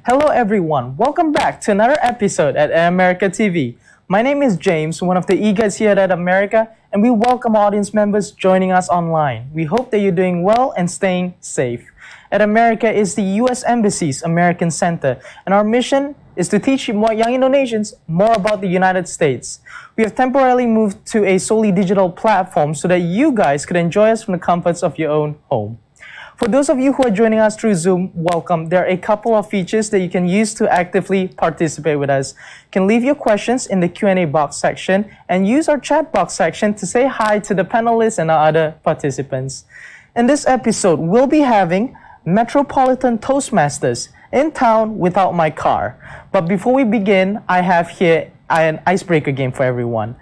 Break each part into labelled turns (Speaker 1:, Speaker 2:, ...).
Speaker 1: Hello everyone, welcome back to another episode at America TV. My name is James, one of the e-guides here at America, and we welcome audience members joining us online. We hope that you're doing well and staying safe. At America is the U.S. Embassy's American Center, and our mission is to teach young Indonesians more about the United States. We have temporarily moved to a solely digital platform so that you guys could enjoy us from the comforts of your own home. For those of you who are joining us through Zoom, welcome. There are a couple of features that you can use to actively participate with us. You can leave your questions in the Q&A box section and use our chat box section to say hi to the panelists and our other participants. In this episode, we'll be having Metropolitan Toastmasters in town without my car. But before we begin, I have here an icebreaker game for everyone.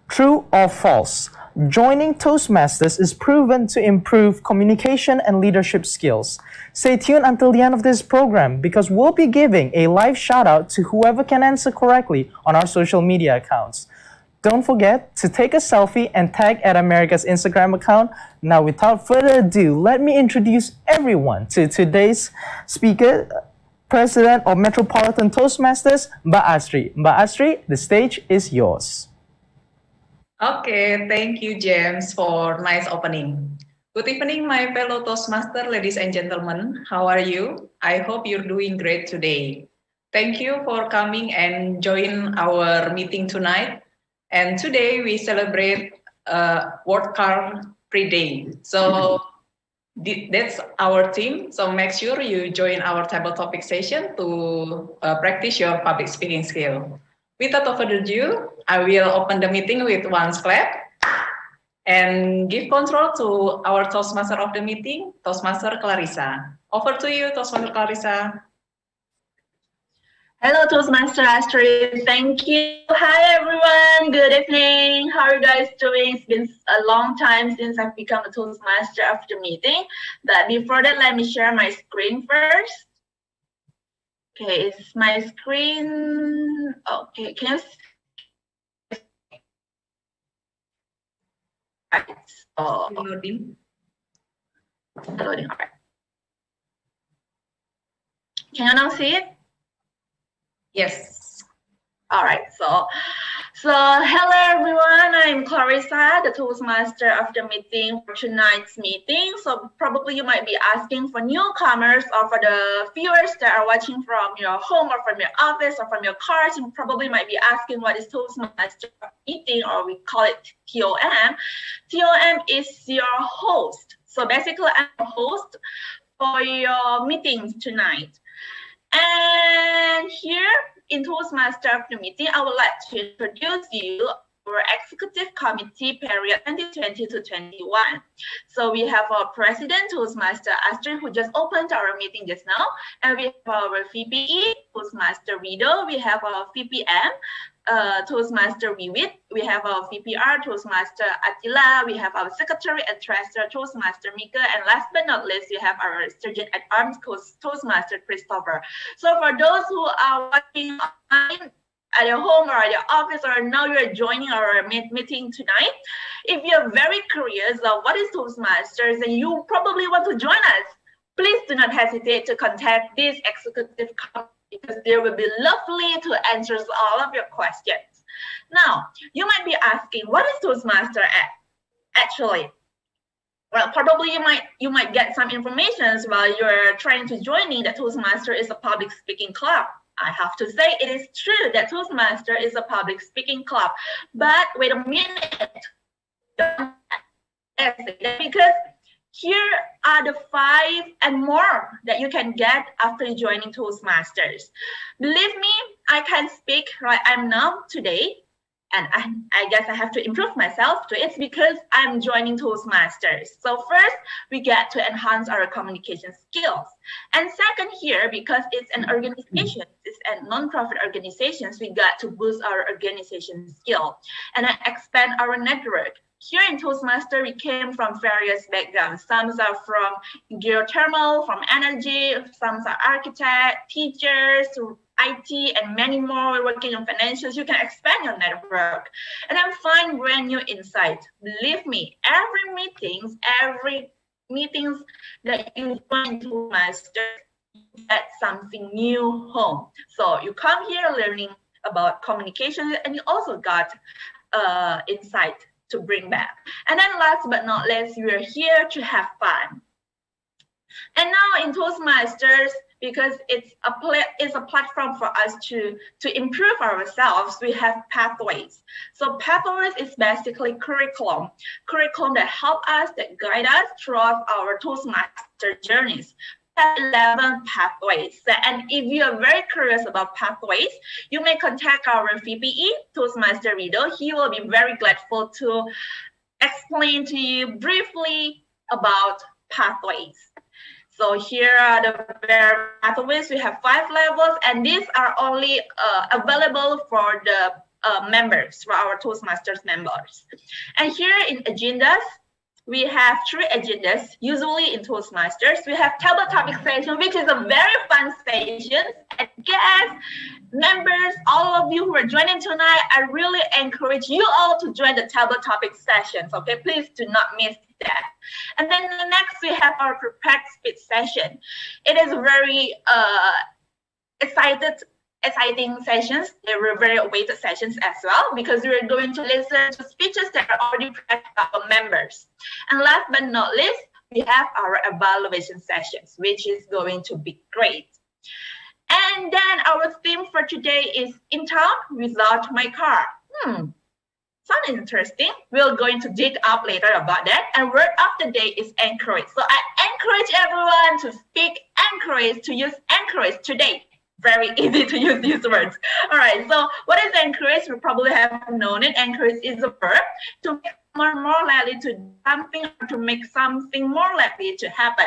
Speaker 1: True or false? Joining Toastmasters is proven to improve communication and leadership skills. Stay tuned until the end of this program because we'll be giving a live shout out to whoever can answer correctly on our social media accounts. Don't forget to take a selfie and tag at America's Instagram account. Now, without further ado, let me introduce everyone to today's speaker, President of Metropolitan Toastmasters, Mbak Astri. Mbak Astri, the stage is yours.
Speaker 2: Okay, thank you, James, for nice opening. Good evening, my fellow Toastmaster, ladies and gentlemen. How are you? I hope you're doing great today. Thank you for coming and join our meeting tonight. And today we celebrate World Car Free Day. So that's our theme. So make sure you join our table topic session to practice your public speaking skill. Without further ado, I will open the meeting with one clap and give control to our Toastmaster of the meeting, Toastmaster Clarissa. Over to you, Toastmaster Clarissa.
Speaker 3: Hello, Toastmaster Astrid. Thank you. Hi, everyone. Good evening. How are you guys doing? It's been a long time since I've become a Toastmaster of the meeting. But before that, let me share my screen first. Okay, is my screen okay? Can you? Right. So,
Speaker 2: Loading.
Speaker 3: Loading. All right. Can you now see it?
Speaker 2: Yes.
Speaker 3: All right. So hello everyone. I'm Clarissa, the Toastmaster of the meeting for tonight's meeting. So probably you might be asking for newcomers or for the viewers that are watching from your home or from your office or from your cars. You probably might be asking what is Toastmaster meeting, or we call it TOM. TOM is your host. So basically, I'm a host for your meetings tonight. And here in Toastmaster of the meeting, I would like to introduce you our Executive Committee period 2020 to 21. So we have our President, Toastmaster Astrid, who just opened our meeting just now. And we have our VPE, Toastmaster Rido. We have our VPM, Toastmaster Wiwit. We have our VPR, Toastmaster Attila. We have our Secretary and Treasurer, Toastmaster Mika. And last but not least, we have our Sergeant at Arms, Toastmaster Christopher. So for those who are watching online, at your home or at your office, or now you're joining our meeting tonight. If you're very curious of what is Toastmasters and you probably want to join us, please do not hesitate to contact this executive committee because they will be lovely to answer all of your questions. Now, you might be asking, what is Toastmaster actually? Well, probably you might get some information while you're trying to join in that Toastmaster is a public speaking club. I have to say it is true that Toastmaster is a public speaking club. But wait a minute. Because here are the 5 and more that you can get after joining Toastmasters. Believe me, I can speak right I'm now today. And I guess I have to improve myself to it because I'm joining Toastmasters. So first, we get to enhance our communication skills. And second here, because it's an organization, it's a non-profit organization, we got to boost our organization skill and expand our network. Here in Toastmaster, we came from various backgrounds. Some are from geothermal, from energy, some are architect, teachers, IT, and many more. We're working on financials. You can expand your network and then find brand new insights. Believe me, every meetings that you join Toastmaster, you get something new home. So you come here learning about communication, and you also got insight to bring back. And then last but not least, we are here to have fun. And now in Toastmasters, because it's a platform for us to improve ourselves, we have pathways. So pathways is basically curriculum that help us, that guide us throughout our Toastmaster journeys. 11 pathways. And if you are very curious about pathways, you may contact our VPE, Toastmaster Rido. He will be very gladful to explain to you briefly about pathways. So here are the various pathways. We have 5 levels, and these are only available for the members, for our Toastmasters members. And here in agendas, we have 3 agendas. Usually in Toastmasters, we have table topic session, which is a very fun session. And guests, members, all of you who are joining tonight, I really encourage you all to join the table topic sessions. Okay, please do not miss that. And then next we have our prepared speech session. It is very exciting sessions. They were very awaited sessions as well because we are going to listen to speeches that are already prepared by our members. And last but not least, we have our evaluation sessions, which is going to be great. And then our theme for today is In Town Without My Car. Sounds interesting. We're going to dig up later about that. And word of the day is encourage. So I encourage everyone to speak encourage, to use encourage today. Very easy to use these words. All right, so what is encourage? You probably have known it. Encourage is a verb to make someone more likely to do something or to make something more likely to happen.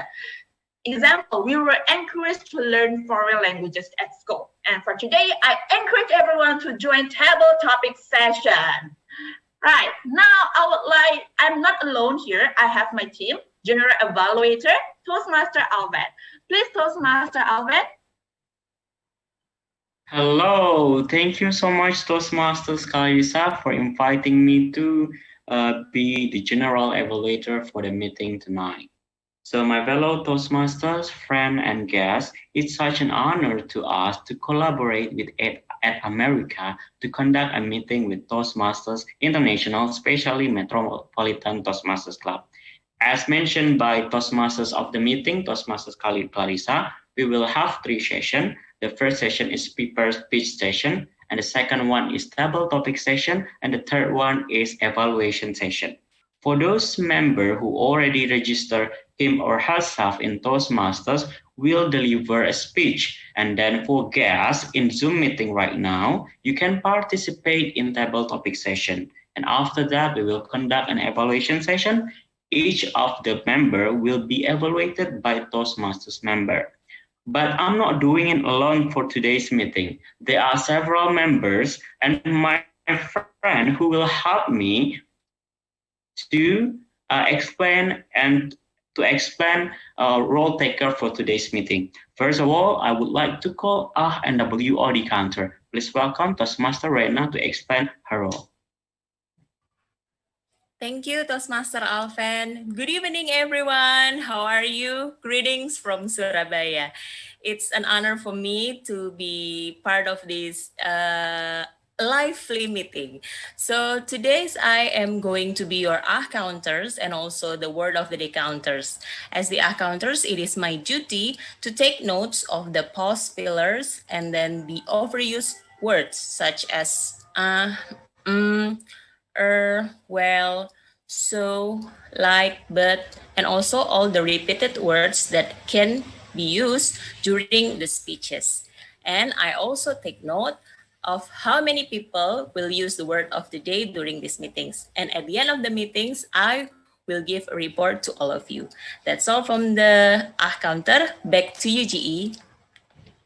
Speaker 3: Example, we were encouraged to learn foreign languages at school. And for today, I encourage everyone to join table topic session. Right, now I'm not alone here. I have my team, General Evaluator, Toastmaster Alvet. Please, Toastmaster Alvet.
Speaker 4: Hello, thank you so much, Toastmasters Kalisa, for inviting me to be the General Evaluator for the meeting tonight. So my fellow Toastmasters, friend and guests, it's such an honor to us to collaborate with at America to conduct a meeting with Toastmasters International, especially Metropolitan Toastmasters Club. As mentioned by Toastmasters of the meeting, Toastmasters Clarissa, we will have 3 sessions. The first session is prepared speech session, and the second one is table topic session, and the third one is evaluation session. For those members who already register him or herself in Toastmasters, will deliver a speech. And then for guests in Zoom meeting right now, you can participate in table topic session. And after that, we will conduct an evaluation session. Each of the member will be evaluated by Toastmasters member. But I'm not doing it alone for today's meeting. There are several members and my friend who will help me to explain role taker for today's meeting. First of all, I would like to call and WOD counter. Please welcome Toastmaster Rena to explain her role.
Speaker 5: Thank you, Toastmaster Alvan. Good evening, everyone. How are you? Greetings from Surabaya. It's an honor for me to be part of this lively meeting. So today's I am going to be your counters and also the word of the day counters. As the counters, it is my duty to take notes of the pause fillers and then the overused words such as well, so, like, but, and also all the repeated words that can be used during the speeches. And I also take note of how many people will use the word of the day during these meetings. And at the end of the meetings, I will give a report to all of you. That's all from the counter. Back to you, GE.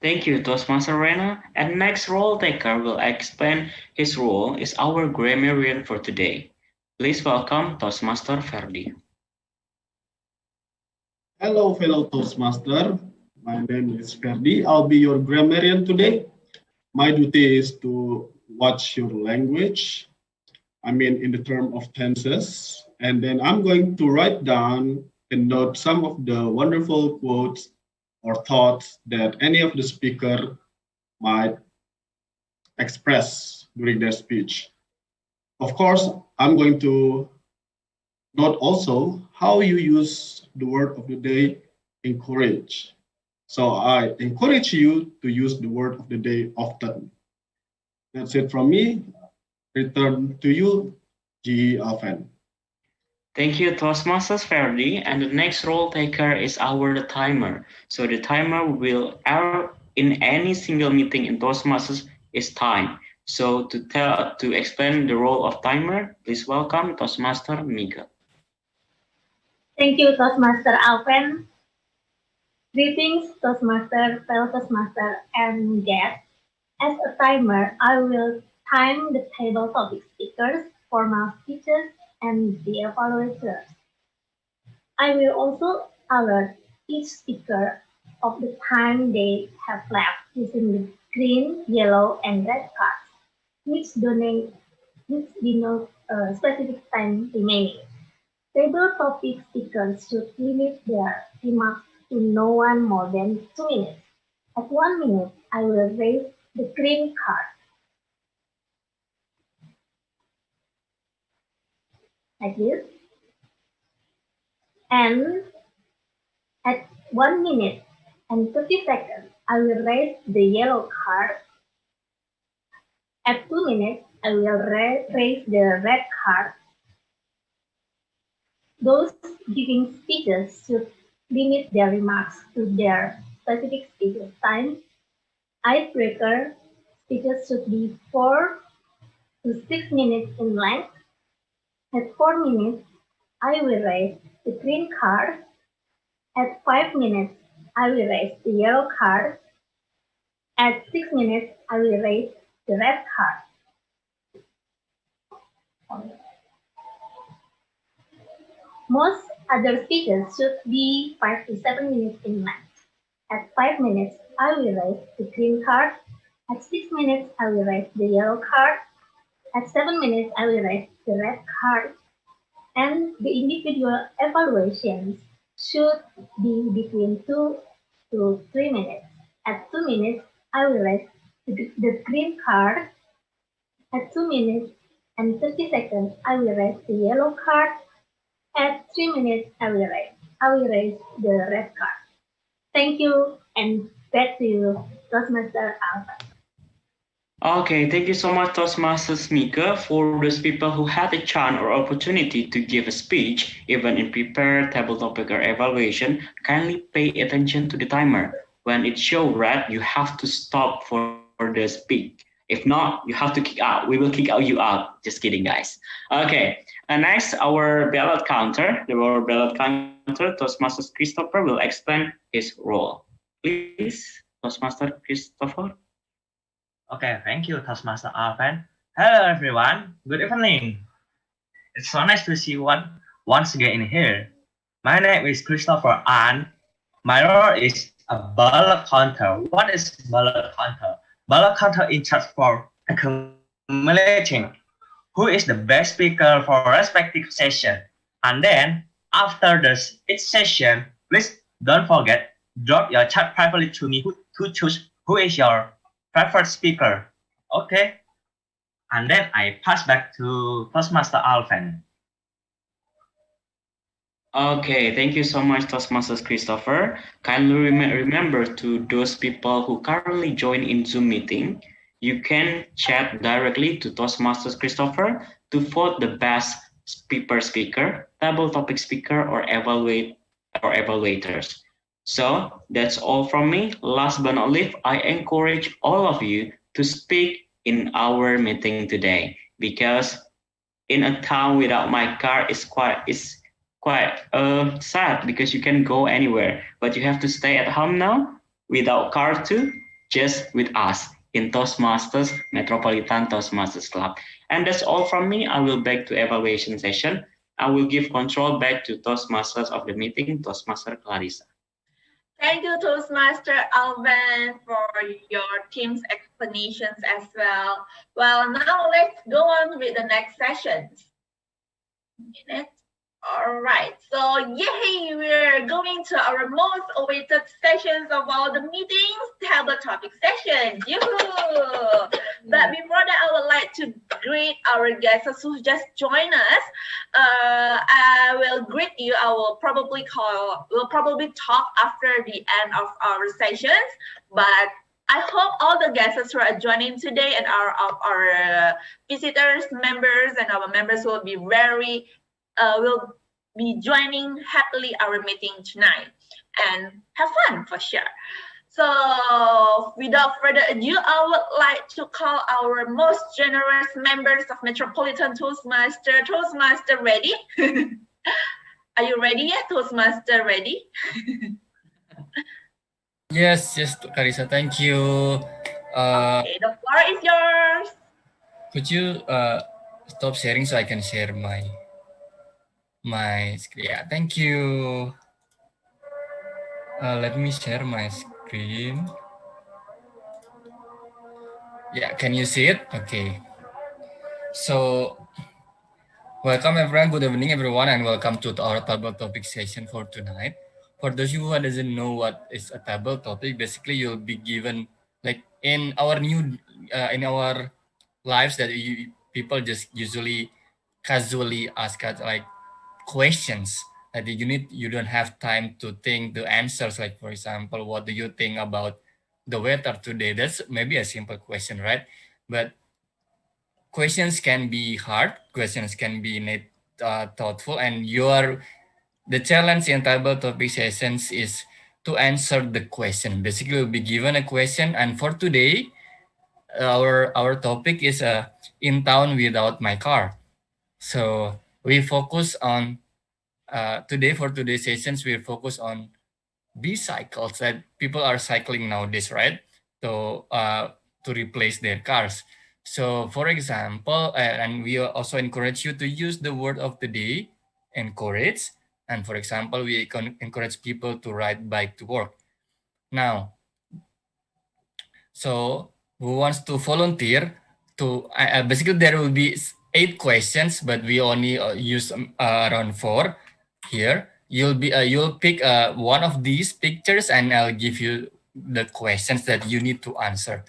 Speaker 4: Thank you, Toastmaster Rena. And next role taker will explain his role is our grammarian for today. Please welcome Toastmaster Ferdi.
Speaker 6: Hello, fellow Toastmaster. My name is Ferdi. I'll be your grammarian today. My duty is to watch your language, in the term of tenses. And then I'm going to write down and note some of the wonderful quotes or thoughts that any of the speaker might express during their speech. Of course, I'm going to note also how you use the word of the day, encourage. So I encourage you to use the word of the day often. That's it from me. Return to you, GE Alvan.
Speaker 4: Thank you, Toastmasters Ferdi. And the next role taker is our timer. So the timer will err in any single meeting in Toastmasters is time. So to explain the role of timer, please welcome Toastmaster Mika.
Speaker 7: Thank you, Toastmaster Alvan. Greetings, Toastmaster, fellow Toastmaster, and guests. As a timer, I will time the table topic speakers, formal speeches, and the evaluators. I will also alert each speaker of the time they have left using the green, yellow, and red cards, which denote specific time remaining. Table topic speakers should limit their remarks to no one more than 2 minutes. At 1 minute, I will raise the green card. Like this. And at 1 minute and 30 seconds, I will raise the yellow card. At 2 minutes, I will raise the red card. Those giving speeches should limit their remarks to their specific speech time. Icebreaker speeches should be 4 to 6 minutes in length. At 4 minutes, I will raise the green card. At 5 minutes, I will raise the yellow card. At 6 minutes, I will raise the red card. Most other speeches should be 5 to 7 minutes in length. At 5 minutes, I will raise the green card. At 6 minutes, I will raise the yellow card. At 7 minutes, I will raise the red card. And the individual evaluations should be between 2 to 3 minutes. At 2 minutes, I will raise the green card. At 2 minutes and 30 seconds, I will raise the yellow card. At 3 minutes, I will raise the red card. Thank you, and back to you, Toastmaster Alvan.
Speaker 4: Okay, thank you so much, Toastmasters Mika. For those people who had a chance or opportunity to give a speech, even in prepared table topic or evaluation, kindly pay attention to the timer. When it shows red, you have to stop for the speak. If not, you have to kick out. We will kick you out. Just kidding, guys. Okay, and next, our ballot counter. Our ballot counter, Toastmaster Christopher will explain his role. Please, Toastmaster Christopher.
Speaker 8: Okay, thank you, Toastmaster Alvan. Hello, everyone. Good evening. It's so nice to see you once again in here. My name is Christopher, and my role is a ballot counter. What is ballot counter? ballot counter in charge for accumulating who is the best speaker for respective session. And then after each session, please don't forget drop your chat privately to me to choose who is your preferred speaker. Okay? And then I pass back to Toastmaster Alvin.
Speaker 4: Okay, thank you so much, Toastmasters Christopher. Kindly remember to those people who currently join in Zoom meeting, you can chat directly to Toastmasters Christopher to vote the best speaker, table topic speaker, or evaluators. So that's all from me. Last but not least, I encourage all of you to speak in our meeting today because in a town without my car is quite sad because you can go anywhere, but you have to stay at home now without car too, just with us in Toastmasters Metropolitan Toastmasters Club. And that's all from me. I will back to evaluation session. I will give control back to Toastmasters of the meeting, Toastmaster Clarissa.
Speaker 3: Thank you, Toastmaster Alvin, for your team's explanations as well. Well, now let's go on with the next sessions. All right, so yay, we're going to our most awaited sessions of all the meetings, table topic sessions. Yoo-hoo! But before that, I would like to greet our guests who just joined us. I will greet you. I will probably talk after the end of our sessions, but I hope all the guests who are joining today and our visitors, members, and our members will be joining happily our meeting tonight and have fun for sure. So without further ado, I would like to call our most generous members of Metropolitan Toastmaster. Toastmaster ready? Are you ready yet, Toastmaster ready?
Speaker 9: Yes, Carissa, thank you.
Speaker 3: Okay, the floor is yours.
Speaker 9: Could you stop sharing so I can share my screen? Yeah, thank you. Let me share my screen. Yeah, can you see it? Okay. So, welcome everyone. Good evening, everyone, and welcome to our table topic session for tonight. For those of you who doesn't know what is a table topic, basically you'll be given like in our in our lives that people just usually casually ask us like questions that you don't have time to think the answers. Like for example, what do you think about the weather today? That's maybe a simple question, right? But questions can be hard, questions can be thoughtful, and the challenge in table topic sessions is to answer the question. Basically, we'll be given a question, and for today, our topic is in town without my car. So we focus on today for today's sessions. We focus on bicycles that people are cycling nowadays, right? To replace their cars. So, for example, and we also encourage you to use the word of the day, encourage. And for example, we encourage people to ride bike to work. Now, so who wants to volunteer to basically there will be 8 questions, but we only use around 4 here. You'll pick one of these pictures and I'll give you the questions that you need to answer.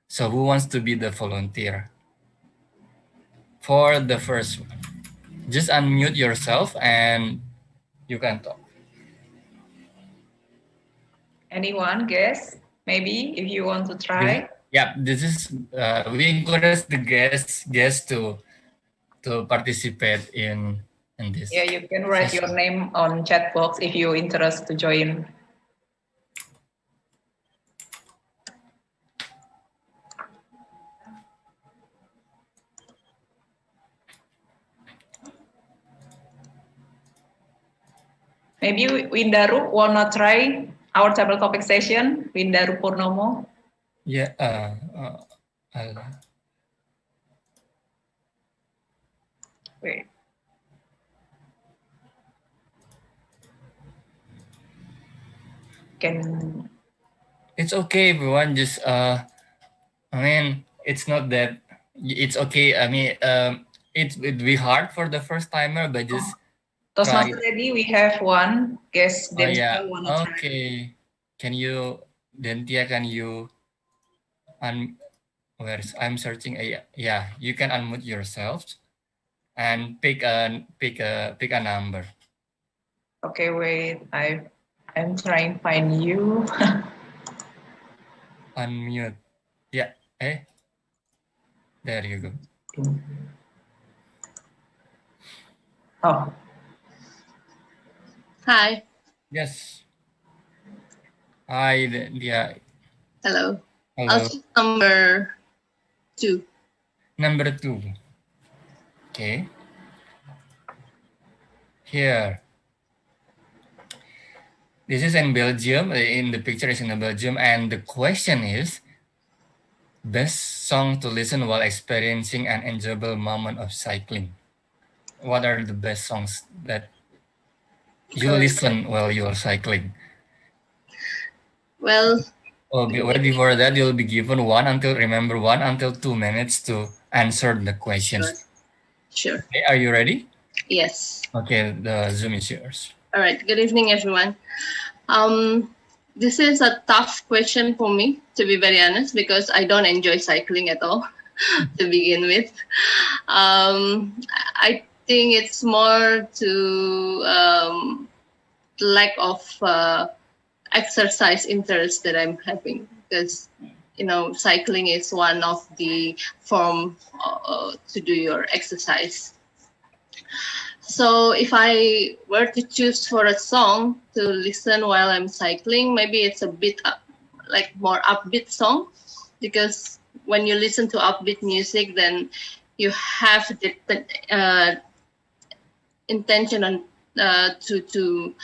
Speaker 9: So who wants to be the volunteer for the first one? Just unmute yourself and you can talk.
Speaker 2: Anyone guess? Maybe if you want to try.
Speaker 9: Yeah, this is we encourage the guests to participate in this.
Speaker 2: Yeah, you can write your name on chat box if you're interested to join. Maybe Windaru wanna try our table topic session, Windaru Purnomo.
Speaker 9: Yeah.
Speaker 2: Wait.
Speaker 9: It's okay, everyone. Just I mean, it's not that it's okay. I mean, it'd be hard for the first timer, but just try.
Speaker 2: Toastmaster ready? We have one guest.
Speaker 9: Oh
Speaker 2: Then
Speaker 9: yeah.
Speaker 2: wanna try.
Speaker 9: Okay. Can you, Dentia? Can you where's I'm searching? Yeah. You can unmute yourself and pick a number.
Speaker 2: Okay, wait. I'm trying to find you.
Speaker 9: Unmute. Yeah. There you go.
Speaker 2: Oh,
Speaker 10: Hi.
Speaker 9: Yes. Hi, yeah.
Speaker 10: Hello.
Speaker 9: Hello.
Speaker 10: I'll choose number 2.
Speaker 9: Number 2. Okay. Here. This is in Belgium. In the picture is in Belgium, and the question is best song to listen while experiencing an enjoyable moment of cycling. What are the best songs that you listen while you are cycling?
Speaker 10: Well,
Speaker 9: Before that, you'll be given 1 until 2 minutes to answer the questions.
Speaker 10: Sure.
Speaker 9: Okay, are you ready?
Speaker 10: Yes.
Speaker 9: Okay, the Zoom is yours.
Speaker 10: All right. Good evening, everyone. This is a tough question for me, to be very honest, because I don't enjoy cycling at all to begin with. I think it's more to lack of exercise interest that I'm having, because cycling is one of the form to do your exercise. So if I were to choose for a song to listen while I'm cycling, maybe it's a bit more upbeat song, because when you listen to upbeat music, then you have the intention on to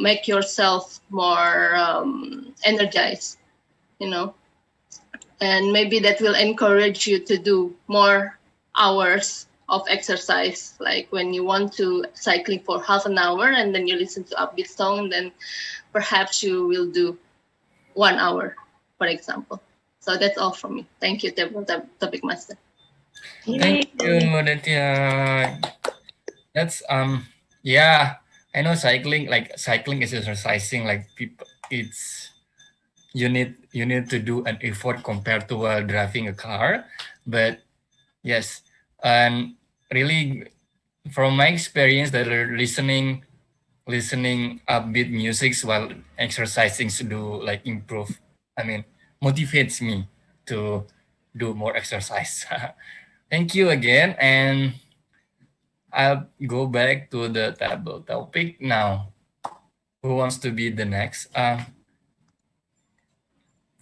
Speaker 10: make yourself more energized, and maybe that will encourage you to do more hours of exercise. Like when you want to cycling for half an hour and then you listen to upbeat song, then perhaps you will do 1 hour, for example. So that's all from me. Thank you, Topic Master.
Speaker 9: Thank you, Nadia. That's yeah, I know cycling is exercising, like people, it's you need to do an effort compared to while driving a car, but yes, and really from my experience that listening upbeat music while exercising to do improve, motivates me to do more exercise. Thank you again, and I'll go back to the table topic now. Who wants to be the next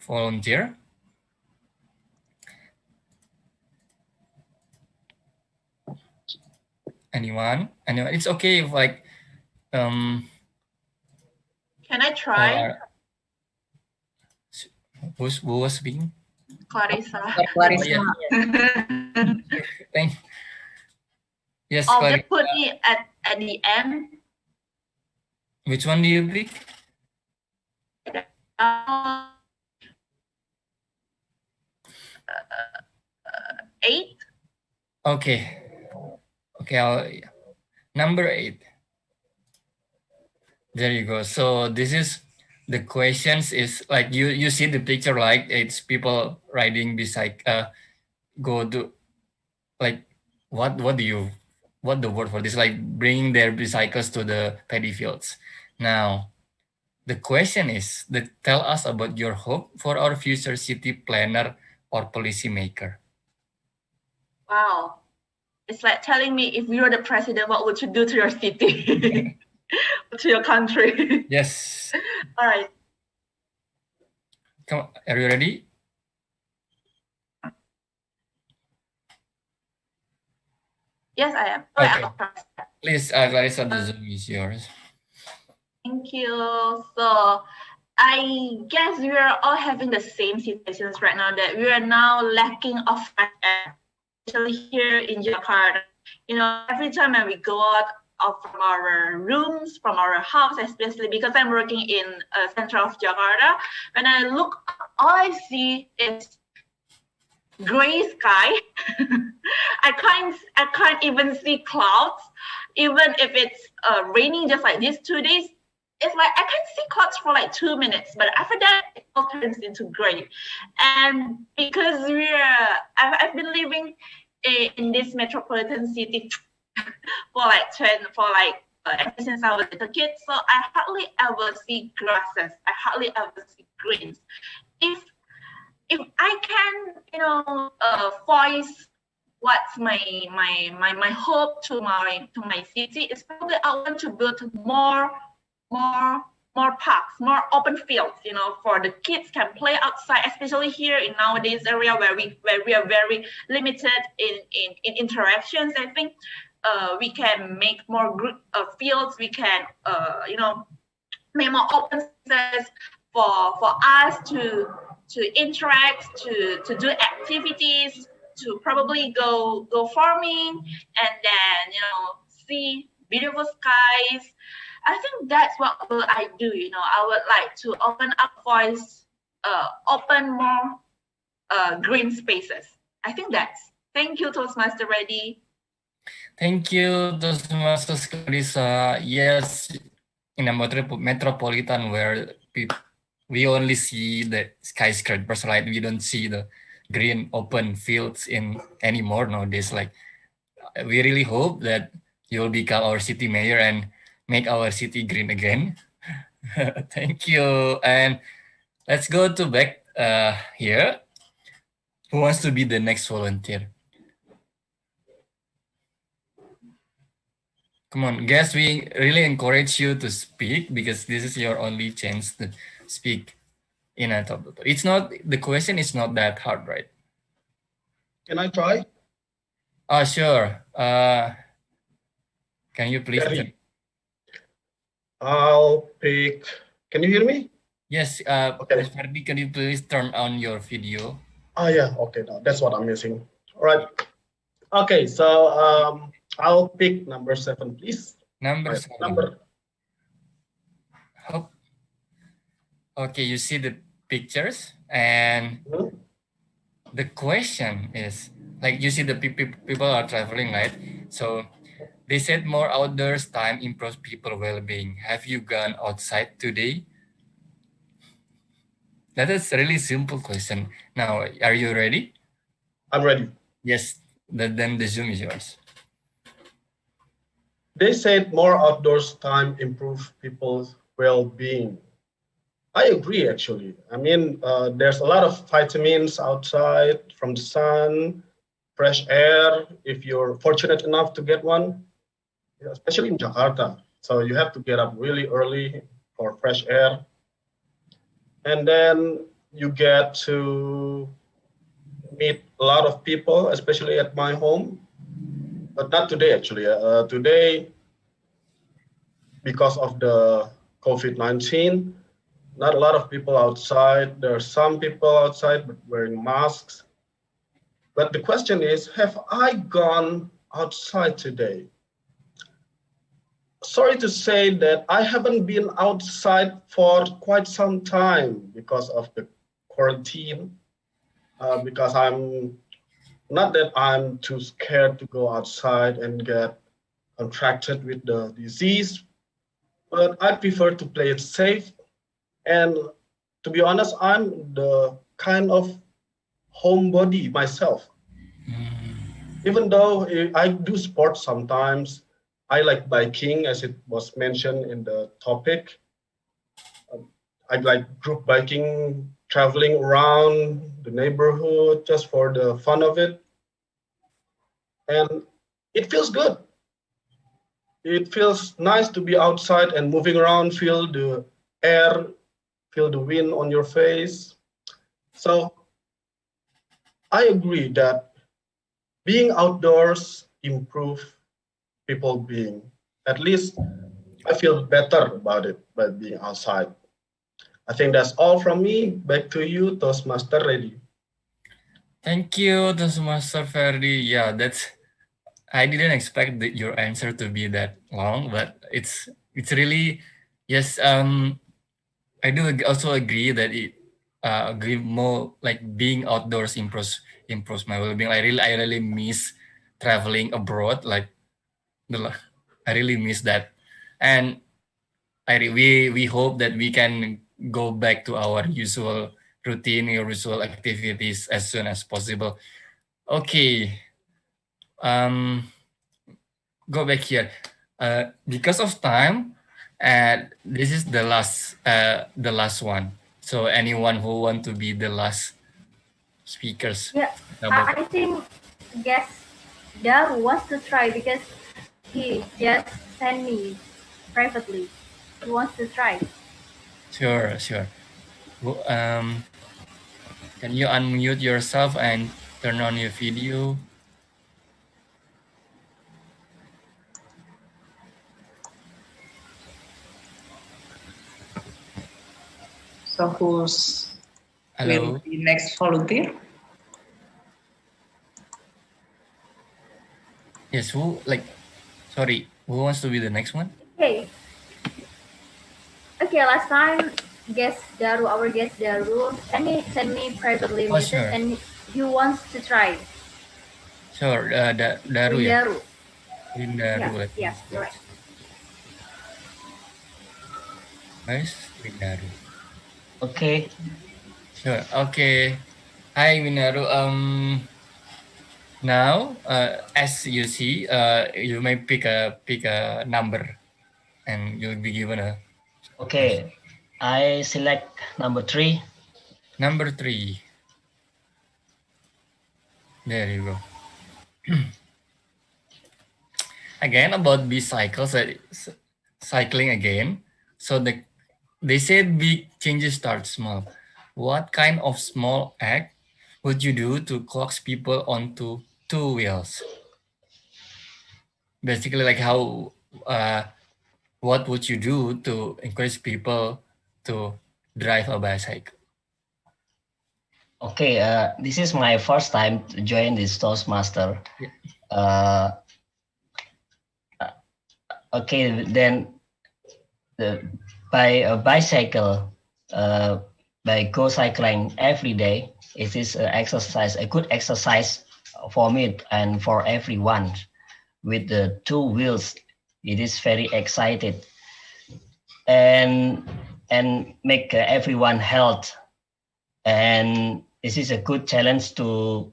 Speaker 9: volunteer? Anyone? It's okay if
Speaker 3: Can I try?
Speaker 9: Who was speaking?
Speaker 3: Clarissa.
Speaker 2: Clarissa.
Speaker 9: Yes,
Speaker 3: Oh,
Speaker 9: Clarissa.
Speaker 3: just put me at the end.
Speaker 9: Which one do you pick?
Speaker 3: 8.
Speaker 9: Okay, number 8. There you go. So this is the questions is like you see the picture, like it's people riding go to what the word for this, like bringing their bicycles to the paddy fields. Now the question is that tell us about your hope for our future city planner or policymaker.
Speaker 3: Wow. It's like telling me, if you were the president, what would you do to your city? To your country?
Speaker 9: Yes.
Speaker 3: All right.
Speaker 9: Come on, are you ready?
Speaker 3: Yes, I am.
Speaker 9: Okay.
Speaker 3: Right,
Speaker 9: Please, Clarissa, the Zoom is yours.
Speaker 3: Thank you. So I guess we are all having the same situations right now, that we are now lacking of fresh air, especially here in Jakarta. Every time when we go out from our rooms, from our house, especially because I'm working in central of Jakarta, when I look, all I see is gray sky. I can't even see clouds, even if it's raining just like these 2 days. It's like I can see clouds for like 2 minutes, but after that it all turns into gray. And because I've been living in this metropolitan city for like ever since I was a little kid, so I hardly ever see grasses. I hardly ever see greens. If I can, voice what's my hope to my city is probably I want to build more parks, more open fields, for the kids can play outside, especially here in nowadays area where we are very limited in interactions. I think we can make more group fields. We can make more open spaces for us to interact, to do activities, to probably go farming, and then see beautiful skies. I think that's what will I do. I would like to open up voice, open more green spaces. I think that's. Thank you, Toastmaster Ready.
Speaker 9: Thank you, Toastmaster Clarissa. Yes, in a metropolitan where we only see the skyscrapers, right? We don't see the green open fields in anymore nowadays. Like, we really hope that you'll become our city mayor and make our city green again. Thank you. And let's go to back here. Who wants to be the next volunteer? Come on, guys, we really encourage you to speak because this is your only chance to speak in a topic. It's not, the question is not that hard, right?
Speaker 6: Can I try?
Speaker 9: Oh, sure. Can you please?
Speaker 6: I'll pick, can you hear me?
Speaker 9: Yes, okay. Ferdi, can you please turn on your video?
Speaker 6: Oh yeah, okay, now that's what I'm missing. All right. Okay, so I'll pick number 7, please.
Speaker 9: Number 7. Oh. Okay, you see the pictures and the question is, like, you see the people are traveling, right? So they said more outdoors time improves people well-being. Have you gone outside today? That is a really simple question. Now, are you ready?
Speaker 6: I'm ready.
Speaker 9: Yes, then the Zoom is yours.
Speaker 6: They said more outdoors time improves people's well-being. I agree, actually. I mean, there's a lot of vitamins outside from the sun, fresh air, if you're fortunate enough to get one, especially in Jakarta. So you have to get up really early for fresh air. And then you get to meet a lot of people, especially at my home. But not today, actually. Today, because of the COVID-19, not a lot of people outside. There are some people outside but wearing masks. But the question is, have I gone outside today? Sorry to say that I haven't been outside for quite some time because of the quarantine. Because not that I'm too scared to go outside and get contracted with the disease, but I prefer to play it safe. And to be honest, I'm the kind of homebody myself. Even though I do sports sometimes, I like biking, as it was mentioned in the topic. I like group biking, traveling around the neighborhood just for the fun of it. And it feels good. It feels nice to be outside and moving around, feel the air, feel the wind on your face. So I agree that being outdoors improves people being. At least I feel better about it by being outside. I think that's all from me. Back to you, Toastmaster Ready.
Speaker 9: Thank you, Toastmaster Ferdi. Yeah, I didn't expect your answer to be that long, but it's really, yes. I do also agree that agree more like being outdoors improves my well-being. I really miss traveling abroad. Like I really miss that, and we hope that we can go back to our usual routine, or usual activities as soon as possible. Okay, go back here. Because of time, and this is the last one. So anyone who want to be the last speakers?
Speaker 7: Yeah,
Speaker 9: Double.
Speaker 7: I think guess Daru wants to try because he just sent me privately. He wants to try.
Speaker 9: Sure. Can you unmute yourself and turn on your video?
Speaker 2: So who's will
Speaker 9: Hello.
Speaker 2: be next volunteer?
Speaker 9: Yes. Sorry. Who wants to be the next one?
Speaker 7: Okay. Okay, last time our guest Daru send me privately
Speaker 9: Oh,
Speaker 7: message
Speaker 9: sure.
Speaker 7: and he wants to try.
Speaker 9: Sure. Daru ya.
Speaker 7: Daru.
Speaker 9: Daru.
Speaker 7: Yeah, right.
Speaker 9: Guys, Daru.
Speaker 8: Okay.
Speaker 9: Sure. Okay. Hi, Minaru. Now, as you see, you may pick a number, and you'll be given a.
Speaker 8: Okay. I select number 3.
Speaker 9: Number 3. There you go. Again, about bicycles, cycling again. So they said big changes start small. What kind of small act would you do to coax people onto 2 wheels? Basically, like how, what would you do to encourage people to drive a bicycle?
Speaker 8: Okay, this is my first time to join this Toastmaster.
Speaker 9: Yeah.
Speaker 8: Okay, then by a bicycle, by go cycling every day, it is a good exercise for me and for everyone. With the 2 wheels, it is very excited and make everyone health. And this is a good challenge to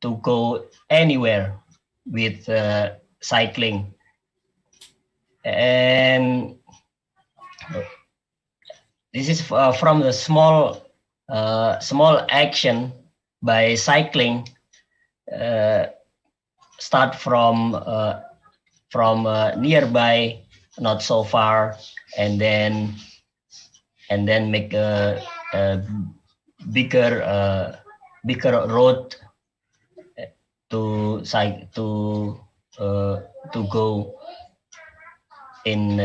Speaker 8: go anywhere with cycling. And this is from the small action by cycling. Start from nearby, not so far, and then make a bigger road to go in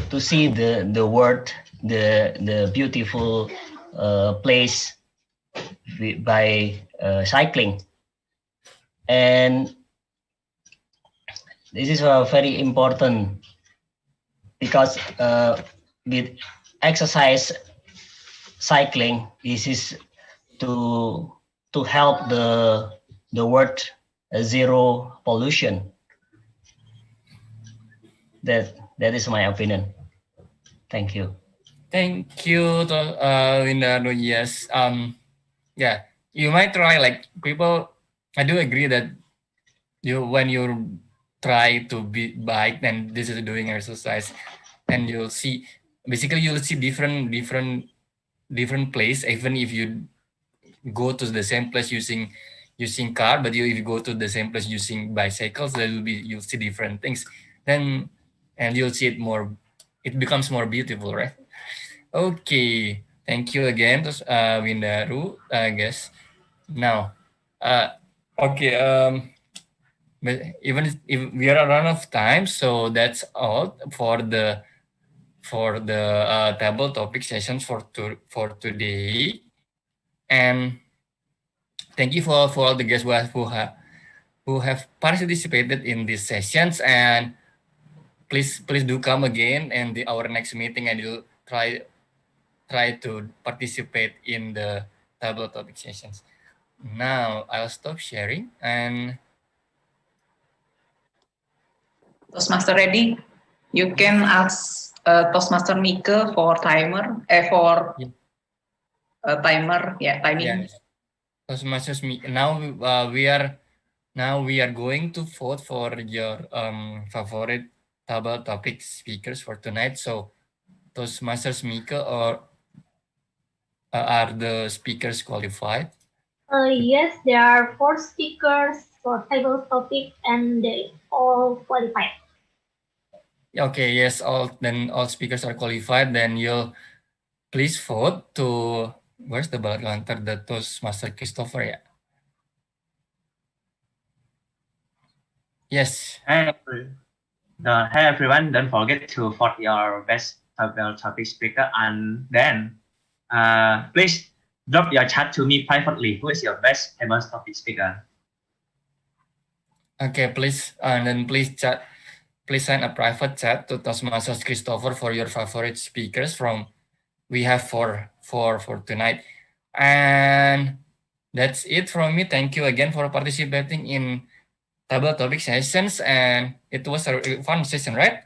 Speaker 8: to see the world, the beautiful place by cycling. And this is very important because with exercise cycling, this is to help the world zero pollution. That is my opinion. Thank you.
Speaker 9: Thank you, Windardo. Yes. Yeah, you might try, like, people. I do agree that when you try to bike, then this is doing exercise, and you'll see different place. Even if you go to the same place using car, but if you go to the same place using bicycles, you'll see different things. Then, and you'll see it becomes more beautiful, right? Okay, thank you again, Windaru, I guess. Now, okay, but even if we are run of time, so that's all for the table topic sessions for today. And thank you for all the guests who have participated in these sessions. And please do come again in our next meeting, and you'll try try to participate in the table topic sessions. Now I'll stop sharing and
Speaker 2: Toastmaster ready? You can ask Toastmaster Mika for timer, for timer, timing.
Speaker 9: yes, Toastmasters now we are going to vote for your favorite table topic speakers for tonight. So Toastmasters Mika or are the speakers qualified?
Speaker 7: Yes, there are 4 speakers for table topic and they all qualified.
Speaker 9: Okay, yes, all speakers are qualified. Then you'll please vote to where's the ballot counter? The Toastmaster Christopher, yeah. Yes.
Speaker 8: Hey everyone, don't forget to vote your best table topic speaker, and then please drop your chat to me privately. Who is your best table topic speaker?
Speaker 9: Okay, please, and then please send a private chat to Toastmasters Christopher for your favorite speakers from we have four for tonight. And that's it from me. Thank you again for participating in table topic sessions, and it was a fun session, right?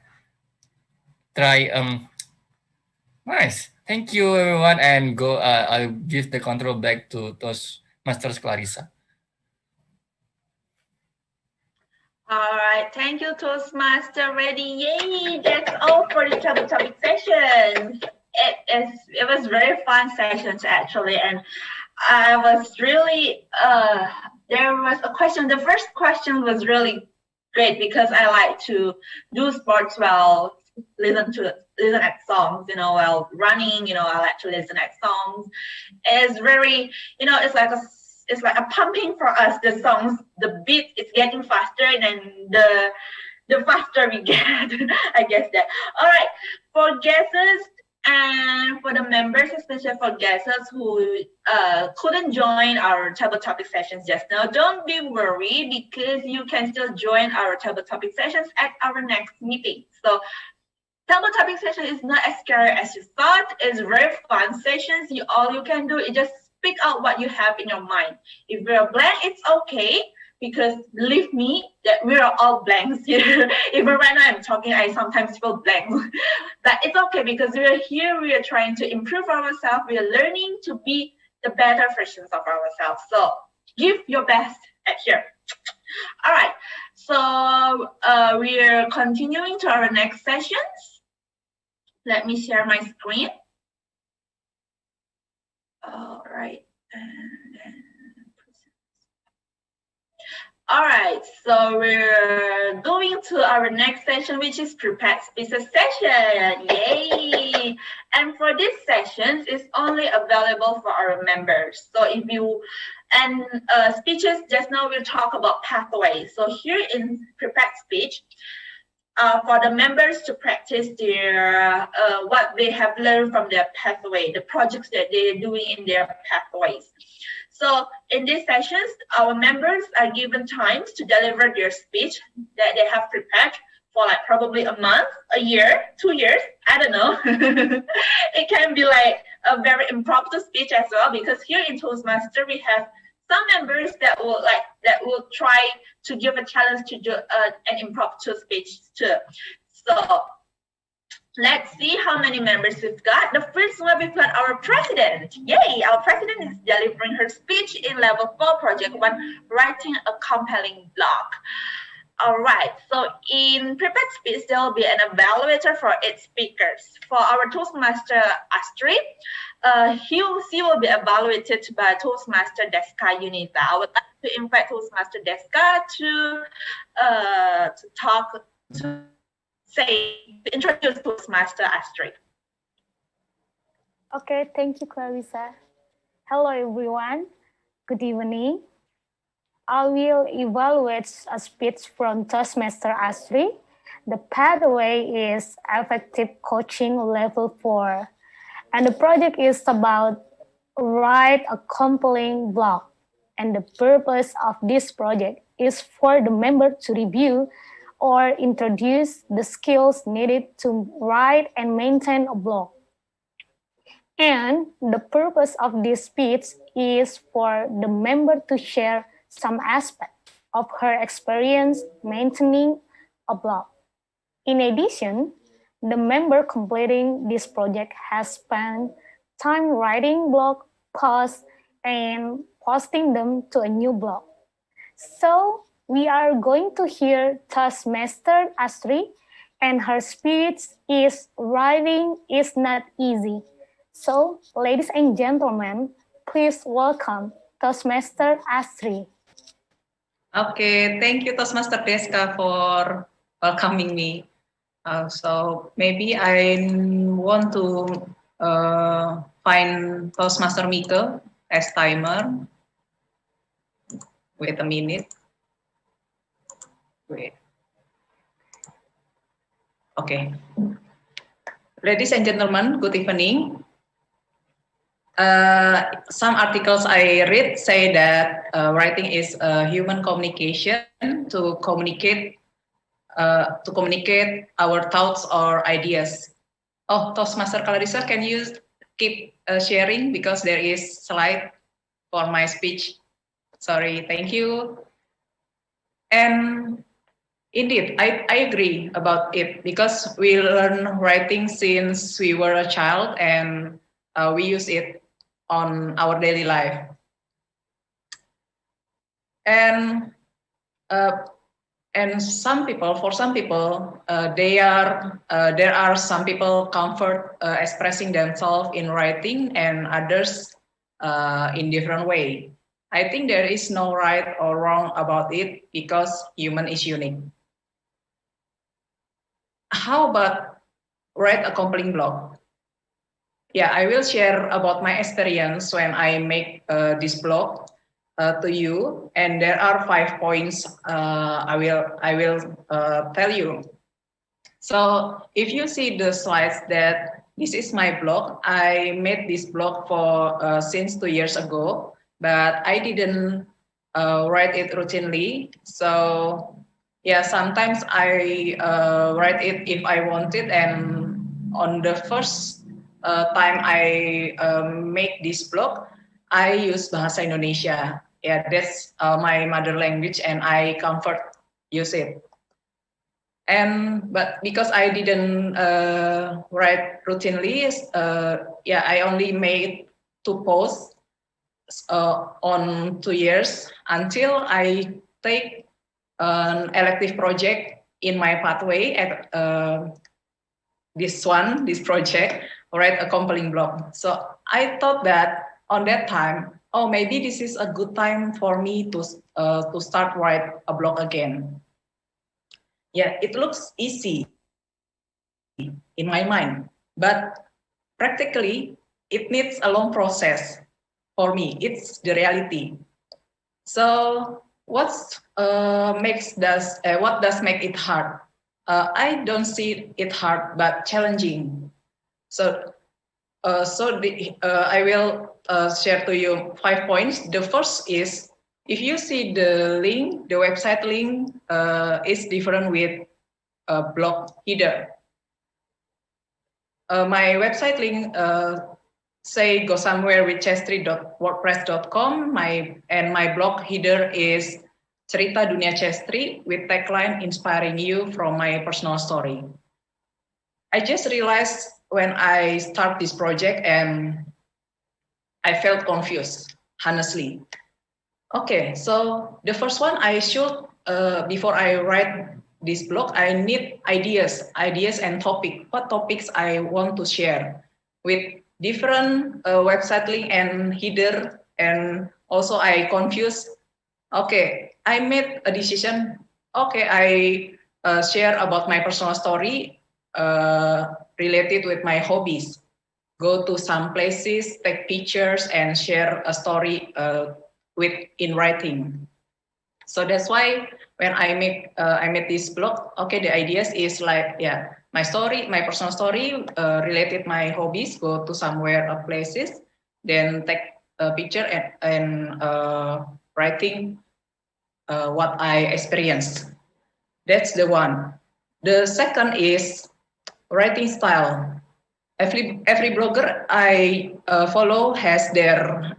Speaker 9: Nice. Thank you everyone, and go. I'll give the control back to Toastmasters Clarissa.
Speaker 3: All right, thank you, Toastmaster. Ready? Yay! That's all for the table topic sessions. It was very fun sessions actually, and I was really there was a question. The first question was really great because I like to do sports while listen at songs, while running. I like to listen at songs. It's very, it's like a pumping for us. The songs, the beat is getting faster, and the faster we get. I guess that. All right, for guesses and for the members, especially for guesses who couldn't join our table topic sessions just now, don't be worried because you can still join our table topic sessions at our next meeting. So table topic session is not as scary as you thought. It's very fun sessions. All you can do is just speak out what you have in your mind. If you're blank, it's okay, because believe me that we are all blanks here. Even right now I'm talking, I sometimes feel blank. But it's okay because we are here, we are trying to improve ourselves, we are learning to be the better versions of ourselves. So give your best at here. All right, so we are continuing to our next sessions. Let me share my screen. All right, all right, so we're going to our next session, which is prepared speeches session. Yay! And for this session, it's only available for our members. So if you speeches, just now we'll talk about pathways. So here in prepared speech, for the members to practice their what they have learned from their pathway, the projects that they are doing in their pathways. So in these sessions, our members are given times to deliver their speech that they have prepared for like probably a month, a year, 2 years, I don't know. It can be like a very impromptu speech as well, because here in Toastmaster we have some members that will try to give a challenge to do an impromptu speech too. So let's see how many members we've got. The first one, we've got our president. Yay, our president is delivering her speech in level 4, project 1, writing a compelling blog. All right, so in prepared speech, there will be an evaluator for 8 speakers. For our Toastmaster Astrid, she will be evaluated by Toastmaster Deska Unita. I would like to invite Toastmaster Deska to talk, to introduce Toastmaster Astrid.
Speaker 11: Okay, thank you, Clarissa. Hello, everyone. Good evening. I will evaluate a speech from Toastmaster Astrid. The pathway is effective coaching level 4. And the project is about write a compelling blog. And the purpose of this project is for the member to review or introduce the skills needed to write and maintain a blog. And the purpose of this speech is for the member to share some aspect of her experience maintaining a blog. In addition, the member completing this project has spent time writing blog posts and posting them to a new blog. So we are going to hear Toastmaster Astri, and her speech is "Writing is not easy." So, ladies and gentlemen, please welcome Toastmaster Astri.
Speaker 2: Okay, thank you Toastmaster Deska for welcoming me. So maybe I want to find Toastmaster Mika as timer. Wait a minute. Wait. Okay. Ladies and gentlemen, good evening. Some articles I read say that writing is human communication to communicate our thoughts or ideas. Oh, Toastmaster Clarissa, can you keep sharing because there is slide for my speech. Sorry, thank you. And indeed, I agree about it because we learn writing since we were a child and we use it on our daily life. And some people, for some people, there are some people comfort expressing themselves in writing and others in different way. I think there is no right or wrong about it because human is unique. How about write a compelling blog? Yeah, I will share about my experience when I make this blog to you, and there are 5 points I will tell you. So if you see the slides that this is my blog, I made this blog for since 2 years ago, but I didn't write it routinely. So yeah, sometimes I write it if I want it, and on the first time I make this blog, I use Bahasa Indonesia. Yeah, that's my mother language, and I use it. But because I didn't write routinely, yeah, I only made 2 posts on 2 years until I take an elective project in my pathway at this project, write a compelling blog. So I thought that on that time, oh, maybe this is a good time for me to start write a blog again. Yeah, it looks easy in my mind, but practically it needs a long process for me. It's the reality. So what does make it hard? I don't see it hard, but challenging. So I will share to you 5 points. The first is, if you see the link, the website link is different with blog header. My website link say go somewhere with chestry.wordpress.com. My blog header is Cerita Dunia Chestry with tagline inspiring you from my personal story. I just realized when I start this project and I felt confused, honestly. Okay, so the first one I should, before I write this blog, I need ideas and what topics I want to share with different website link and header, and also I confused. Okay, I made a decision. Okay, I share about my personal story related with my hobbies. Go to some places, take pictures, and share a story in writing. So that's why when I made this blog, okay, the ideas is like, yeah, my personal story related my hobbies. Go to somewhere places, then take a picture and writing what I experienced. That's the one. The second is writing style. every blogger I follow has their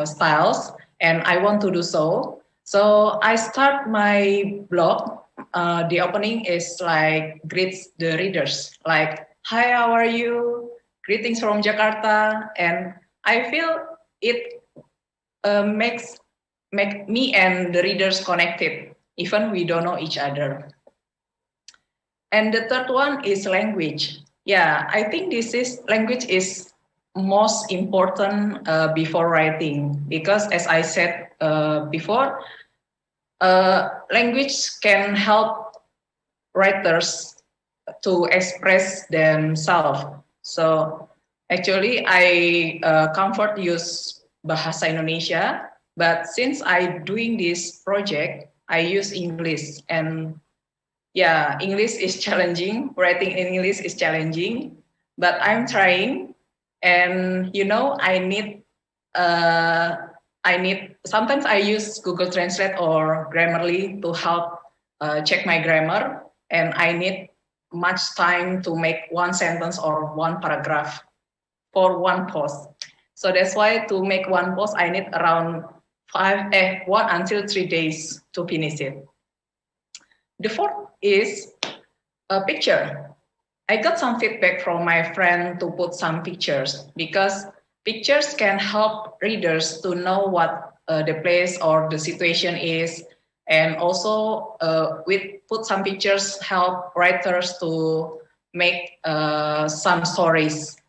Speaker 2: styles, and I want to do so. So I start my blog. The opening is like greets the readers, like, "Hi, how are you? Greetings from Jakarta." And I feel it makes make me and the readers connected, even we don't know each other. And the third one is language. Yeah, I think language is most important before writing, because as I said before, language can help writers to express themselves. So actually, I comfort use Bahasa Indonesia, but since I doing this project, I use English. And yeah, English is challenging. Writing in English is challenging, but I'm trying. And I need sometimes I use Google Translate or Grammarly to help check my grammar, and I need much time to make one sentence or one paragraph for one post. So that's why to make one post, I need around 1 until 3 days to finish it. The fourth is a picture. I got some feedback from my friend to put some pictures, because pictures can help readers to know what the place or the situation is, and also put some pictures help writers to make some stories.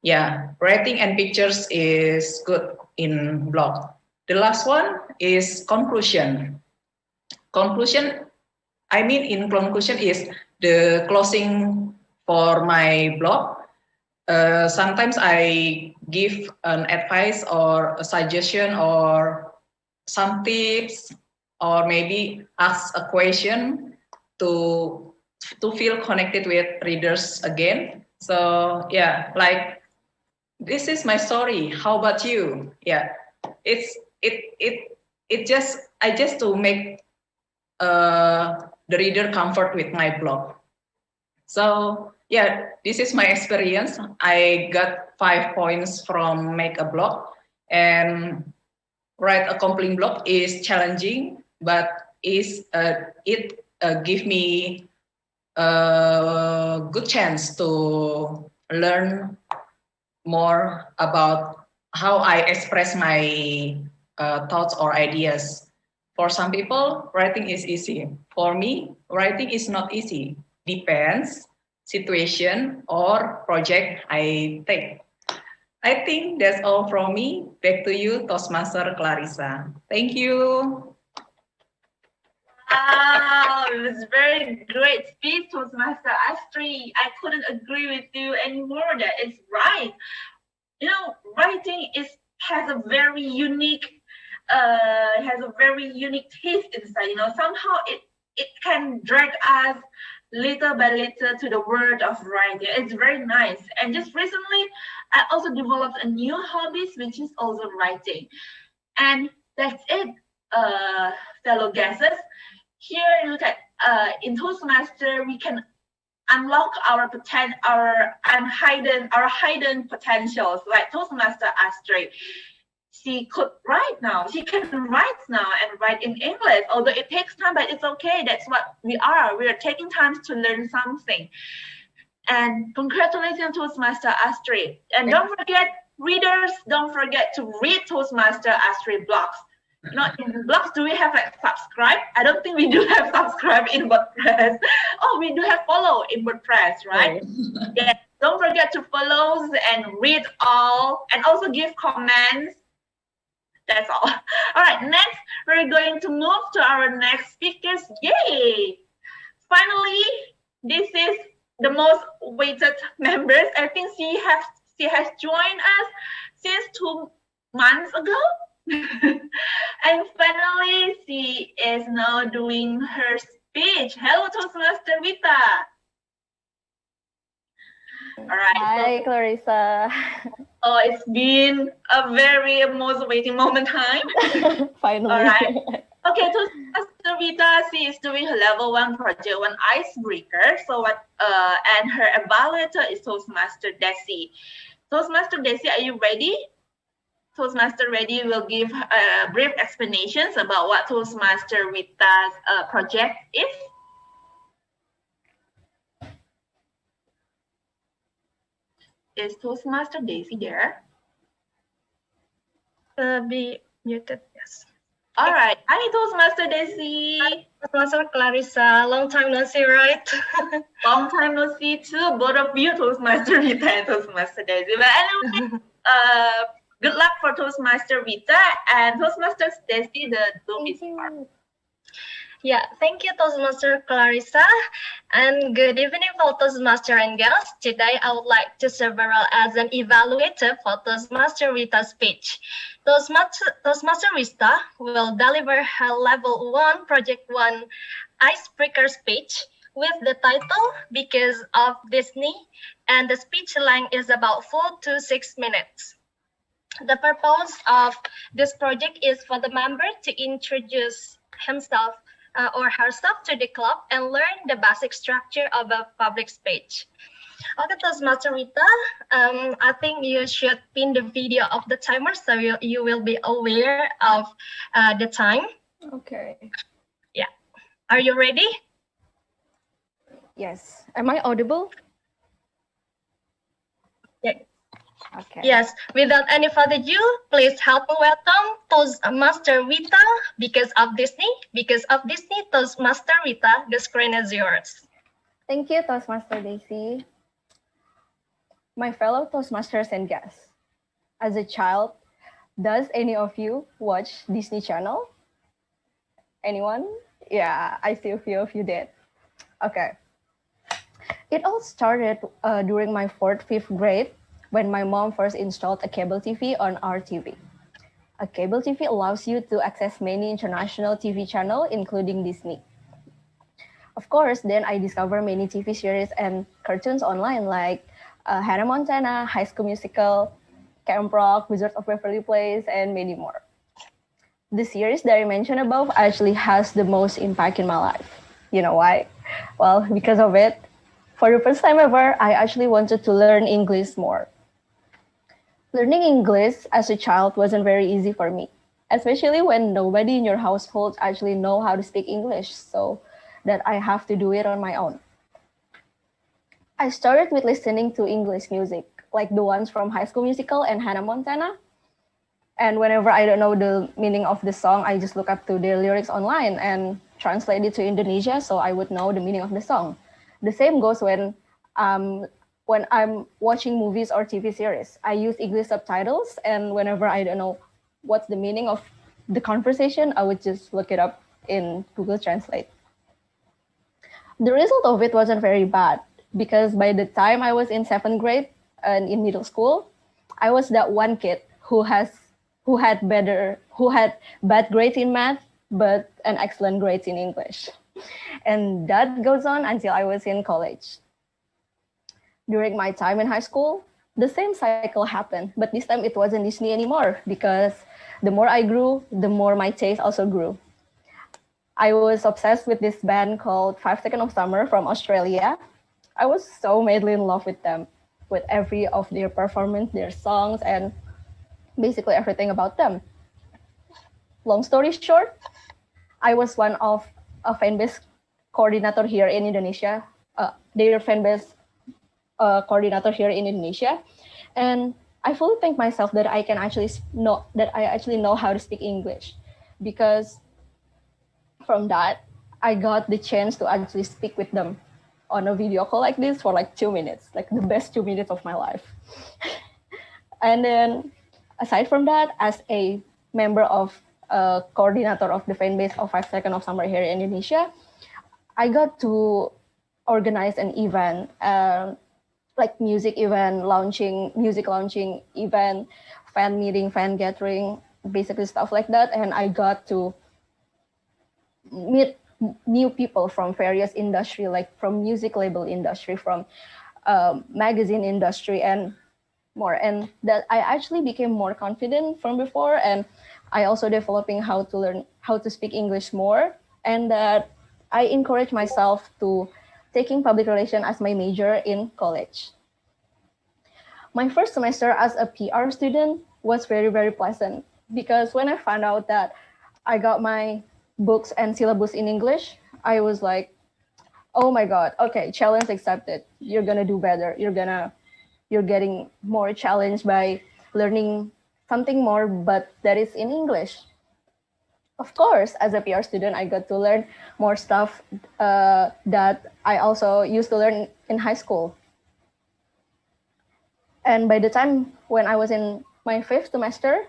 Speaker 2: Yeah, writing and pictures is good in blog. The last one is conclusion. In conclusion is the closing for my blog. Sometimes I give an advice or a suggestion or some tips, or maybe ask a question to feel connected with readers again. So yeah, like, this is my story. How about you? Yeah, I just to make the reader comfort with my blog. So yeah, this is my experience. I got 5 points from make a blog, and write a complete blog is challenging, but it give me a good chance to learn more about how I express my thoughts or ideas. For some people, writing is easy. For me, writing is not easy. Depends situation or project I take. I think that's all from me. Back to you, Toastmaster Clarissa. Thank you.
Speaker 3: Wow, it was very great speech, Toastmaster Astri. I couldn't agree with you anymore. That is right. You know, writing has a very unique taste inside. You know, somehow it can drag us little by little to the word of writing. It's very nice. And just recently, I also developed a new hobby, which is also writing. And that's it, fellow guests. Here, look at in Toastmaster, we can unlock our hidden potentials, like Toastmaster Astrid. She could write now. She can write now and write in English, although it takes time, but it's okay. That's what we are. We are taking time to learn something. And congratulations, Toastmaster Astrid. And don't forget, readers, don't forget to read Toastmaster Astrid blogs. You know, in blogs, do we have like subscribe? I don't think we do have subscribe in WordPress. Oh, we do have follow in WordPress, right? Oh. Yeah. Don't forget to follow and read all, and also give comments. That's all. All right, next, we're going to move to our next speakers. Yay! Finally, this is the most awaited members. I think she has joined us since 2 months ago. And finally, she is now doing her speech. Hello, Toastmaster Vita. All right.
Speaker 12: Hi, Clarissa.
Speaker 3: Oh, it's been a very motivating moment time.
Speaker 12: Finally.
Speaker 3: All right. Okay, Toastmaster Toastmaster Vita, she is doing her level 1 project 1 icebreaker. So and her evaluator is Toastmaster Desi. Toastmaster Desi, are you ready? Toastmaster ready will give brief explanations about what Toastmaster Vita's project is. Is Toastmaster Daisy there?
Speaker 12: Be muted, yes.
Speaker 3: All right. Hi, Toastmaster Daisy.
Speaker 12: Hi, Toastmaster Clarissa. Long time no see, right?
Speaker 3: Long time no see too. Both of you, Toastmaster Vita and Toastmaster Daisy. But anyway, good luck for Toastmaster Vita and Toastmaster Daisy, the Dopey part.
Speaker 12: Yeah, thank you, Toastmaster Clarissa, and good evening, for Toastmaster and girls. Today, I would like to serve as an evaluator for Toastmaster Vita's speech. Toastmaster Vita will deliver her Level 1 Project 1 icebreaker speech with the title Because of Disney, and the speech length is about 4 to 6 minutes. The purpose of this project is for the member to introduce himself or herself to the club and learn the basic structure of a public speech. Okay, Toastmaster Rita, I think you should pin the video of the timer so you will be aware of the time.
Speaker 13: Okay.
Speaker 12: Yeah. Are you ready?
Speaker 13: Yes. Am I audible?
Speaker 12: Yeah.
Speaker 13: Okay.
Speaker 12: Yes, without any further ado, please help me welcome Toastmaster Vita. Because of Disney, Toastmaster Vita, the screen is yours.
Speaker 13: Thank you, Toastmaster Daisy. My fellow Toastmasters and guests, as a child, does any of you watch Disney Channel? Anyone? Yeah, I see a few of you did. Okay. It all started during my 4th, 5th grade, when my mom first installed a cable TV on our TV. A cable TV allows you to access many international TV channels, including Disney. Of course, then I discovered many TV series and cartoons online like Hannah Montana, High School Musical, Camp Rock, Wizards of Waverly Place, and many more. The series that I mentioned above actually has the most impact in my life. You know why? Well, because of it, for the first time ever, I actually wanted to learn English more. Learning English as a child wasn't very easy for me, especially when nobody in your household actually know how to speak English, so that I have to do it on my own. I started with listening to English music, like the ones from High School Musical and Hannah Montana. And whenever I don't know the meaning of the song, I just look up to the lyrics online and translate it to Indonesia so I would know the meaning of the song. The same goes when I'm watching movies or TV series. I use English subtitles, and whenever I don't know what's the meaning of the conversation, I would just look it up in Google Translate. The result of it wasn't very bad, because by the time I was in 7th grade and in middle school, I was that one kid who had bad grades in math, but an excellent grades in English. And that goes on until I was in college. During my time in high school, the same cycle happened, but this time it wasn't Disney anymore, because the more I grew, the more my taste also grew. I was obsessed with this band called 5 Seconds of Summer from Australia. I was so madly in love with them, with every of their performance, their songs, and basically everything about them. Long story short, I was one of a fanbase coordinator here in Indonesia, their fanbase coordinator here in Indonesia, and I fully thank myself that I actually know how to speak English, because from that I got the chance to actually speak with them on a video call like this for like 2 minutes, like the best 2 minutes of my life. And then aside from that, as a member of coordinator of the fanbase of 5 Seconds of Summer here in Indonesia, I got to organize an event, like music launching event, fan meeting, fan gathering, basically stuff like that. And I got to meet new people from various industry, like from music label industry, from magazine industry, and more. And that I actually became more confident from before, and I also developing how to learn how to speak English more and that I encourage myself to taking public relation as my major in college. My first semester as a PR student was very, very pleasant because when I found out that I got my books and syllabus in English, I was like, oh my God, okay, challenge accepted. You're gonna do better. You're getting more challenged by learning something more, but that is in English. Of course, as a PR student, I got to learn more stuff that I also used to learn in high school. And by the time when I was in my fifth semester,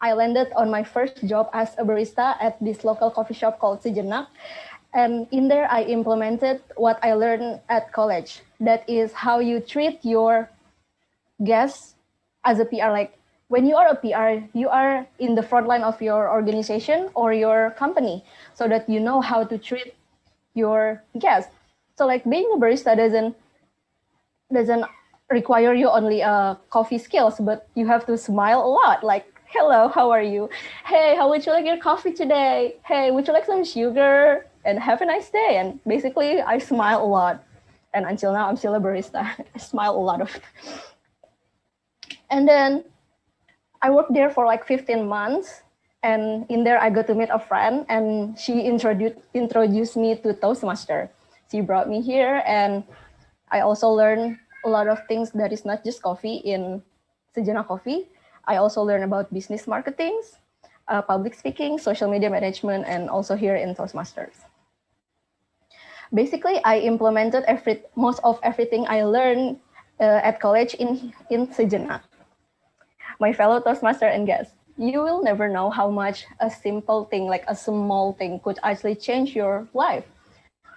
Speaker 13: I landed on my first job as a barista at this local coffee shop called Sejenak. And in there, I implemented what I learned at college. That is how you treat your guests as a PR. Like when you are a PR, you are in the front line of your organization or your company so that you know how to treat your guests. So like being a barista doesn't require you only coffee skills, but you have to smile a lot. Like, hello, how are you? Hey, how would you like your coffee today? Hey, would you like some sugar? And have a nice day. And basically, I smile a lot. And until now, I'm still a barista. I smile a lot of. And then I worked there for like 15 months. And in there, I got to meet a friend, and she introduced me to Toastmaster. She brought me here, and I also learned a lot of things that is not just coffee in Sejenak Coffee. I also learned about business marketing, public speaking, social media management, and also here in Toastmasters. Basically, I implemented most of everything I learned at college in Sejenak. My fellow Toastmaster and guests, you will never know how much a simple thing, like a small thing, could actually change your life.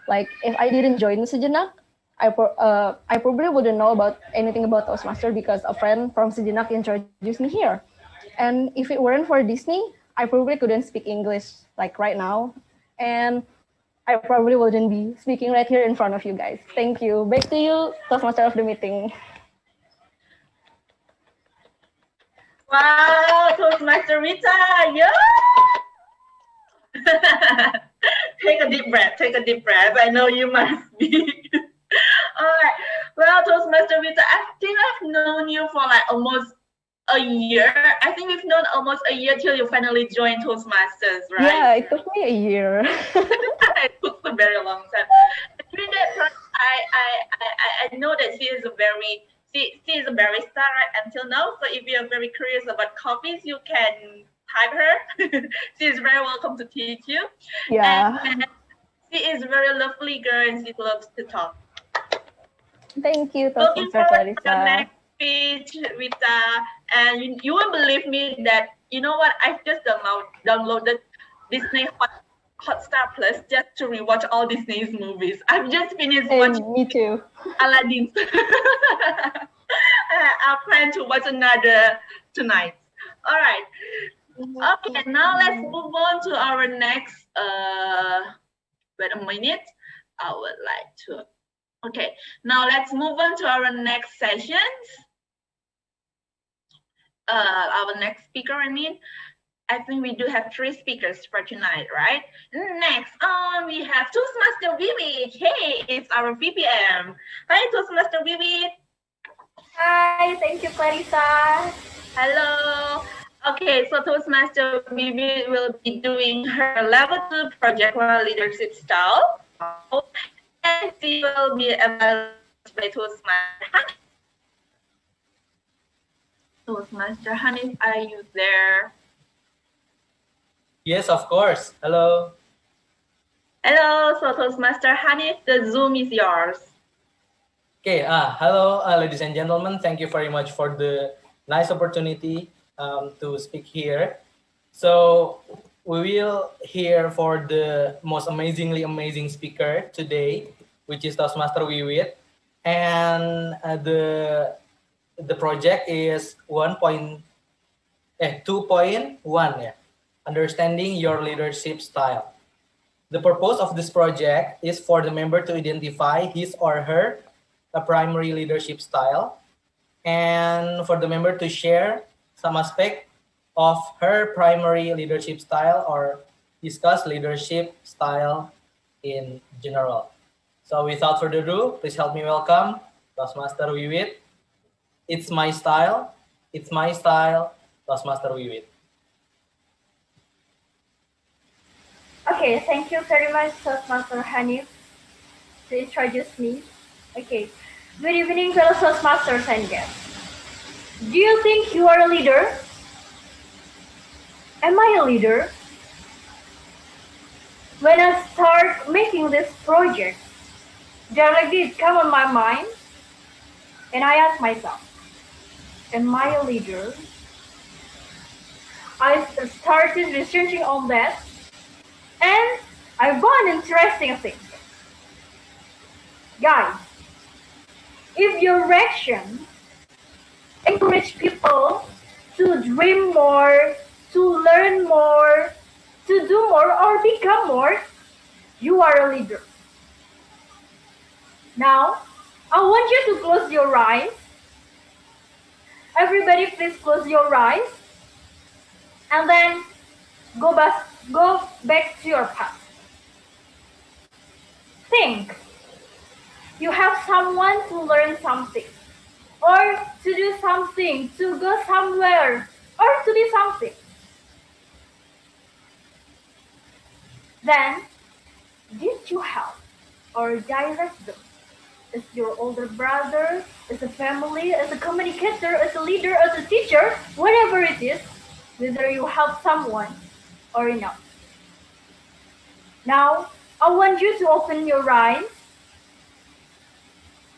Speaker 13: Like if I didn't join Sejenak, I probably wouldn't know about anything about Toastmaster because a friend from Sejenak introduced me here. And if it weren't for Disney, I probably couldn't speak English like right now. And I probably wouldn't be speaking right here in front of you guys. Thank you. Back to you, Toastmaster of the meeting.
Speaker 3: Wow, Toastmaster Rita, yeah! Take a deep breath, take a deep breath. I know you must be. All right. Well, Toastmaster Rita, I think I've known you for like almost a year. I think we've known almost a year till you finally joined Toastmasters, right?
Speaker 13: Yeah, it took me a year.
Speaker 3: It took a very long time. During that time, I know that she is a barista right until now. So if you're very curious about coffees, you can type her. She is very welcome to teach you.
Speaker 13: Yeah.
Speaker 3: And she is a very lovely girl and she loves to talk.
Speaker 13: Thank you,
Speaker 3: Looking
Speaker 13: Toastmaster
Speaker 3: forward to the
Speaker 13: Clarissa.
Speaker 3: next speech, Rita. And you won't believe me that, you know what, I've just downloaded Disney Hotstar Plus just to rewatch all Disney's movies. I've just finished watching
Speaker 13: Me too.
Speaker 3: Aladdin. I plan to watch another tonight. All right. Okay, now let's move on to our next, wait a minute. I would like to, okay, now let's move on to our next sessions. Our next speaker, I think we do have 3 speakers for tonight, right? Next on, we have Toastmaster Vivid. Hey, it's our VPM. Hi, Toastmaster Vivid.
Speaker 7: Hi, thank you, Clarissa.
Speaker 3: Hello. Okay, so Toastmaster Vivid will be doing her level 2 project on leadership style. And she will be evaluated by Toastmaster Hanif. Toastmaster Hanif, are you there?
Speaker 14: Yes, of course. Hello.
Speaker 3: Hello, so Toastmaster Hanif, the Zoom is yours.
Speaker 14: Okay, hello, ladies and gentlemen. Thank you very much for the nice opportunity to speak here. So we will hear for the most amazing speaker today, which is Toastmaster Wiwit. And the project is 2.1, yeah, understanding your leadership style. The purpose of this project is for the member to identify his or her primary leadership style, and for the member to share some aspect of her primary leadership style or discuss leadership style in general. So without further ado, please help me welcome Toastmaster Wiwit. It's my style. It's my style. Toastmaster Wiwit.
Speaker 7: Okay, thank you very much, Toastmaster Hanif, to introduce me. Okay, good evening, fellow Toastmasters and guests. Do you think you are a leader? Am I a leader? When I start making this project, directly come on my mind, and I ask myself, am I a leader? I started researching on that, and I found an interesting thing. Guys, if your action encourage people to dream more, to learn more, to do more, or become more, you are a leader. Now, I want you to close your eyes. Everybody, please close your eyes. And then go back to your past. Think. You have someone to learn something, or to do something, to go somewhere, or to do something. Then, did you help or direct them? As your older brother, as a family, as a communicator, as a leader, as a teacher, whatever it is, whether you help someone or not. Now, I want you to open your eyes.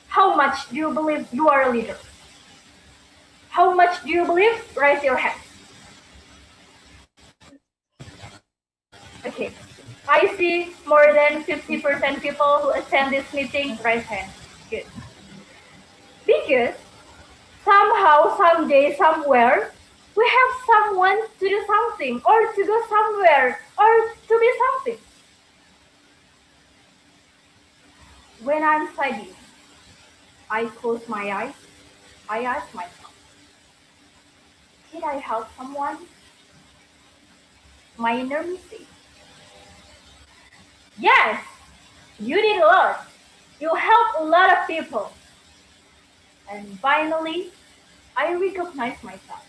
Speaker 7: How much do you believe you are a leader? How much do you believe? Raise your hand. Okay. I see more than 50% people who attend this meeting. Raise hand. Good. Because somehow, someday, somewhere, we have someone to do something, or to go somewhere, or to be something. When I'm studying, I close my eyes. I ask myself, did I help someone? My inner me says, yes, you did a lot. You helped a lot of people. And finally, I recognize myself.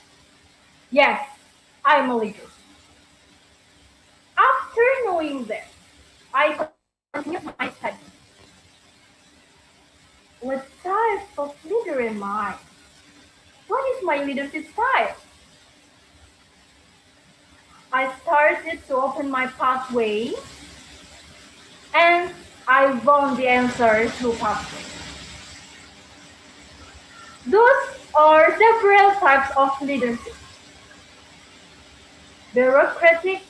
Speaker 7: Yes, I'm a leader. After knowing that, I continue my study. What type of leader am I? What is my leadership style? I started to open my pathway, and I found the answer to pathway. Those are several types of leadership: bureaucratic,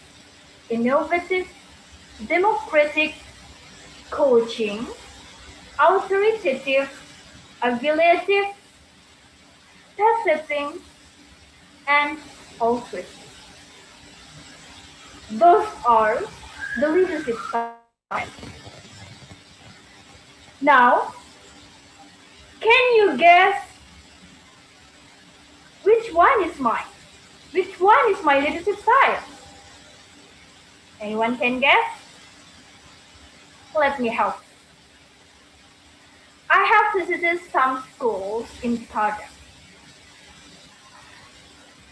Speaker 7: innovative, democratic, coaching, authoritative, evaluative, passive, and altruistic. Those are the leadership styles. Now, can you guess which one is mine? Which one is my leadership style? Anyone can guess? Let me help. I have visited some schools in Canada.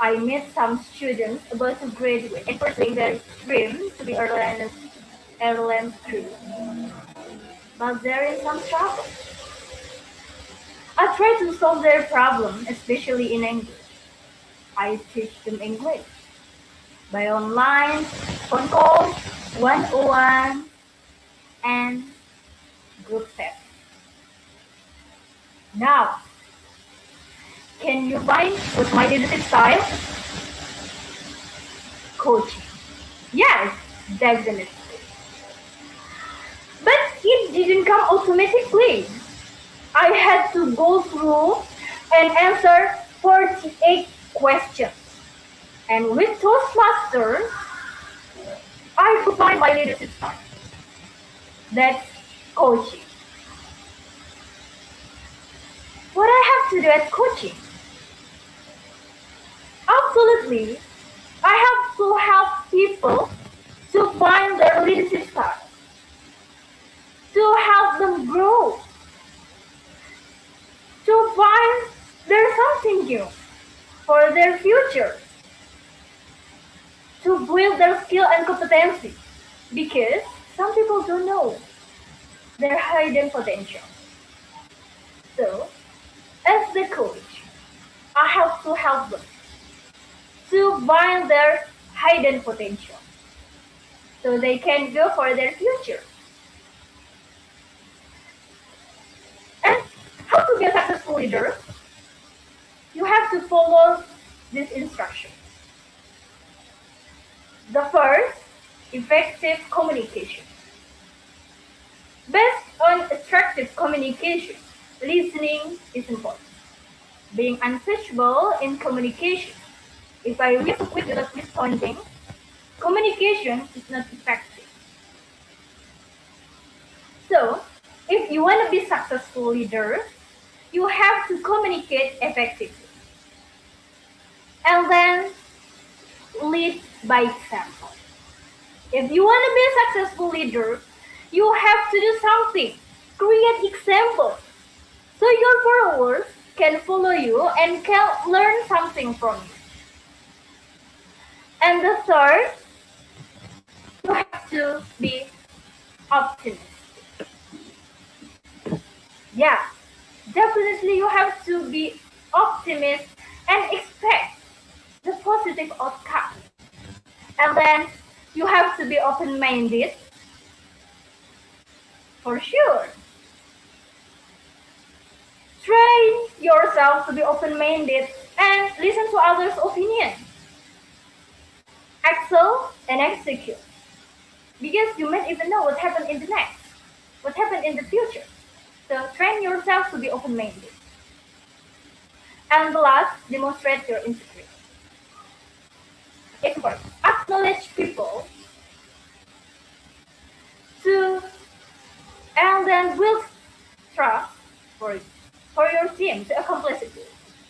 Speaker 7: I met some students about to graduate and pursuing their dream to be airline crew. But there is some trouble. I try to solve their problem, especially in English. I teach them English by online, phone calls, one-on-one, and group sessions. Now, can you find what my leadership style? Coaching. Yes, definitely. But it didn't come automatically. I had to go through and answer 48 questions. And with Toastmaster, I could find my leadership style. That's coaching. What I have to do at coaching? Absolutely, I have to help people to find their leadership style, to help them grow, to find there's something new for their future, to build their skill and competency, because some people don't know their hidden potential. So, as the coach, I have to help them to find their hidden potential so they can go for their future. And how to be a successful leader? You have to follow this instruction. The first, effective communication. Based on effective communication, listening is important. Being untouchable in communication. If I listen without responding, communication is not effective. So, if you want to be a successful leader, you have to communicate effectively. And then lead by example. If you want to be a successful leader, you have to do something. Create example. So your followers can follow you and can learn something from you. And the third, you have to be optimistic. Yeah, definitely you have to be optimistic and expect the positive outcome. And then you have to be open-minded, for sure. Train yourself to be open-minded and listen to others' opinion. Excel and execute. Because you might even know what happened in the next, what happened in the future. So train yourself to be open-minded. And the last, demonstrate your integrity. It's important. Acknowledge people to, and then build trust for your team to accomplish it.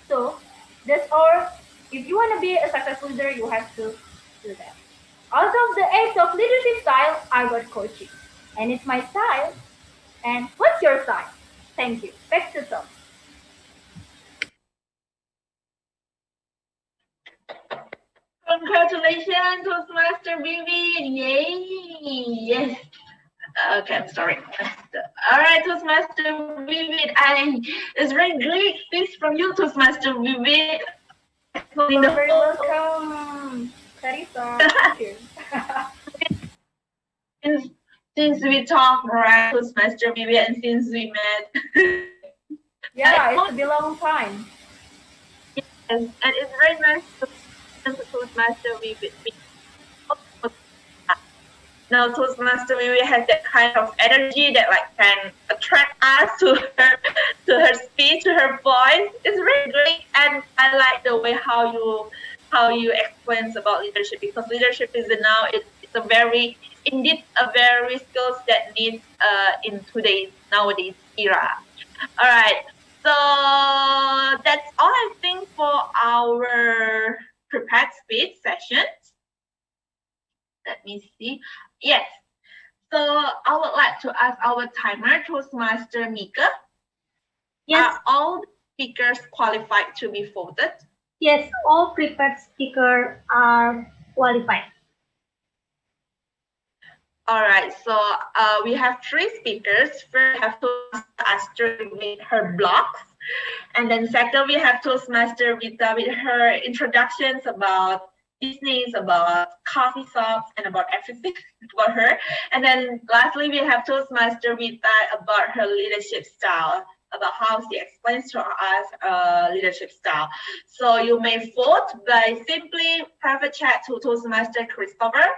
Speaker 7: So that's all. If you want to be a successful leader, you have to do that. Out of the 8 of leadership style, I got coaching, and it's my style. And what's your style? Thank you. Back to Tom.
Speaker 3: Congratulations, Toastmaster Vivian. Yay. Yes. Okay, I'm sorry. All right, Toastmaster Vivian. And it's very great things from you, Toastmaster Vivian.
Speaker 7: You're very welcome, Carissa. Thank you.
Speaker 3: Since we talked, right, Toastmaster Vivian, since we met.
Speaker 7: Yeah, it's been a long time.
Speaker 3: Yes, and it's very nice to Toastmaster Vivian. Now Toastmaster Vivian has that kind of energy that like can attract us to her speech, to her voice. It's really great, and I like the way how you explain about leadership, because leadership is now it's a very skills that needs in nowadays era. All right, so that's all I think for our prepared speech session. Let me see. Yes. So I would like to ask our timer, Toastmaster Mika.
Speaker 7: Yes.
Speaker 3: Are all the speakers qualified to be voted?
Speaker 7: Yes, all prepared speakers are qualified.
Speaker 3: All right. So we have 3 speakers. First, we have Toastmaster Astrid with her blocks. And then second, we have Toastmaster Vita with her introductions about business, about coffee shops, and about everything about her. And then lastly, we have Toastmaster Vita about her leadership style, about how she explains to us leadership style. So you may vote by simply private chat to Toastmaster Christopher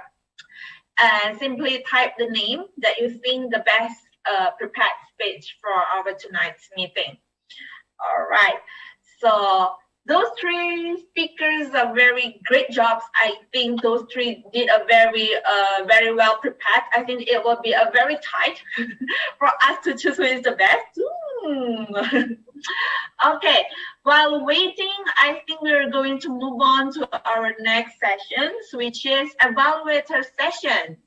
Speaker 3: and simply type the name that you think the best prepared speech for our tonight's meeting. All right. So those 3 speakers are very great jobs. I think those 3 did a very well prepared. I think it will be a very tight for us to choose who is the best. Okay, while waiting, I think we're going to move on to our next sessions, which is evaluator sessions.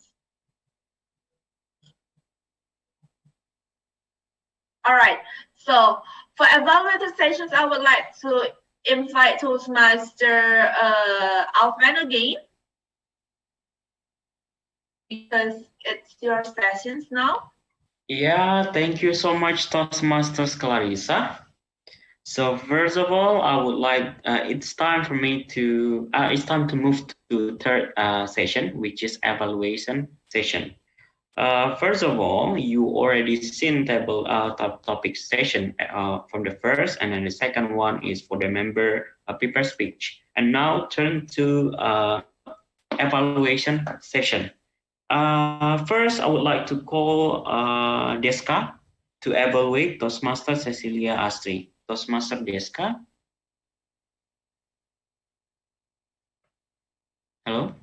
Speaker 3: All right, so for evaluator sessions, I would like to invite Toastmaster Alvin again, because it's your sessions now.
Speaker 4: Yeah, thank you so much, Toastmasters Clarissa. So first of all, I would like it's time for me to move to third session, which is evaluation session. First of all, you already seen table topic session from the first, and then the second one is for the member prepare speech. And now turn to evaluation session. First, I would like to call Deska to evaluate Toastmaster Cecilia Astri. Toastmaster Deska. Hello.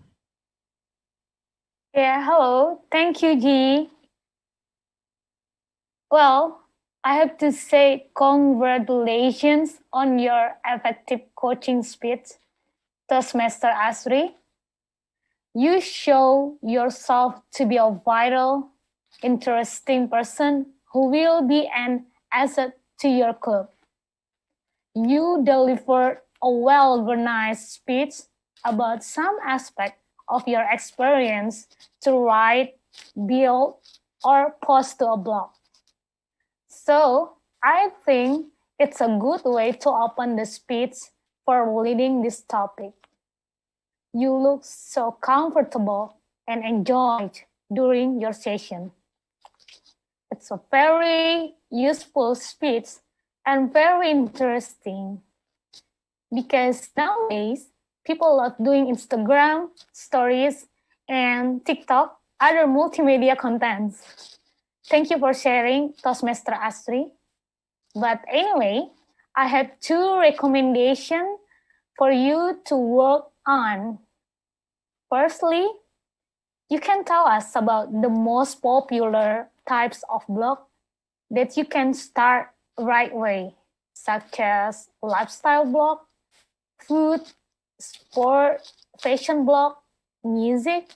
Speaker 11: Yeah, hello. Thank you, G. Well, I have to say congratulations on your effective coaching speech, Toastmaster Asri. You show yourself to be a vital, interesting person who will be an asset to your club. You delivered a well-organized speech about some aspect of your experience to write, build, or post to a blog. So I think it's a good way to open the speech for leading this topic. You look so comfortable and enjoyed during your session. It's a very useful speech and very interesting because nowadays people love doing Instagram, stories, and TikTok, other multimedia contents. Thank you for sharing, Toastmaster Astri. But anyway, I have 2 recommendations for you to work on. Firstly, you can tell us about the most popular types of blog that you can start right away, such as lifestyle blog, food, sport, fashion blog, music.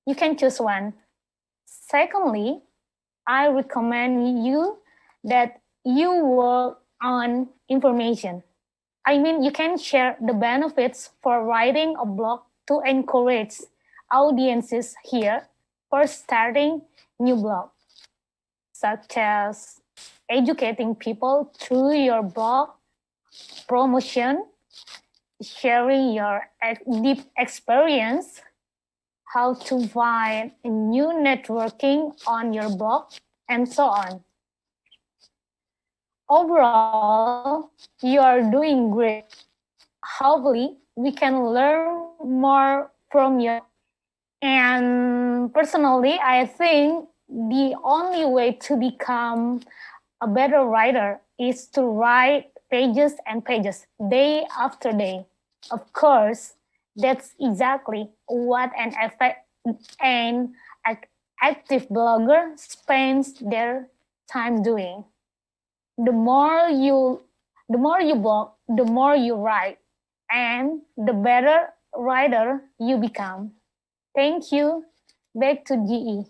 Speaker 11: You can choose one. Secondly, I recommend you that you work on information. I mean, you can share the benefits for writing a blog to encourage audiences here for starting new blog, such as educating people through your blog, promotion, sharing your deep experience, how to find new networking on your blog, and so on. Overall, you are doing great. Hopefully, we can learn more from you. And personally, I think the only way to become a better writer is to write pages and pages, day after day. Of course, that's exactly what an active blogger spends their time doing. The more you blog, the more you write, and the better writer you become. Thank you. Back to GE.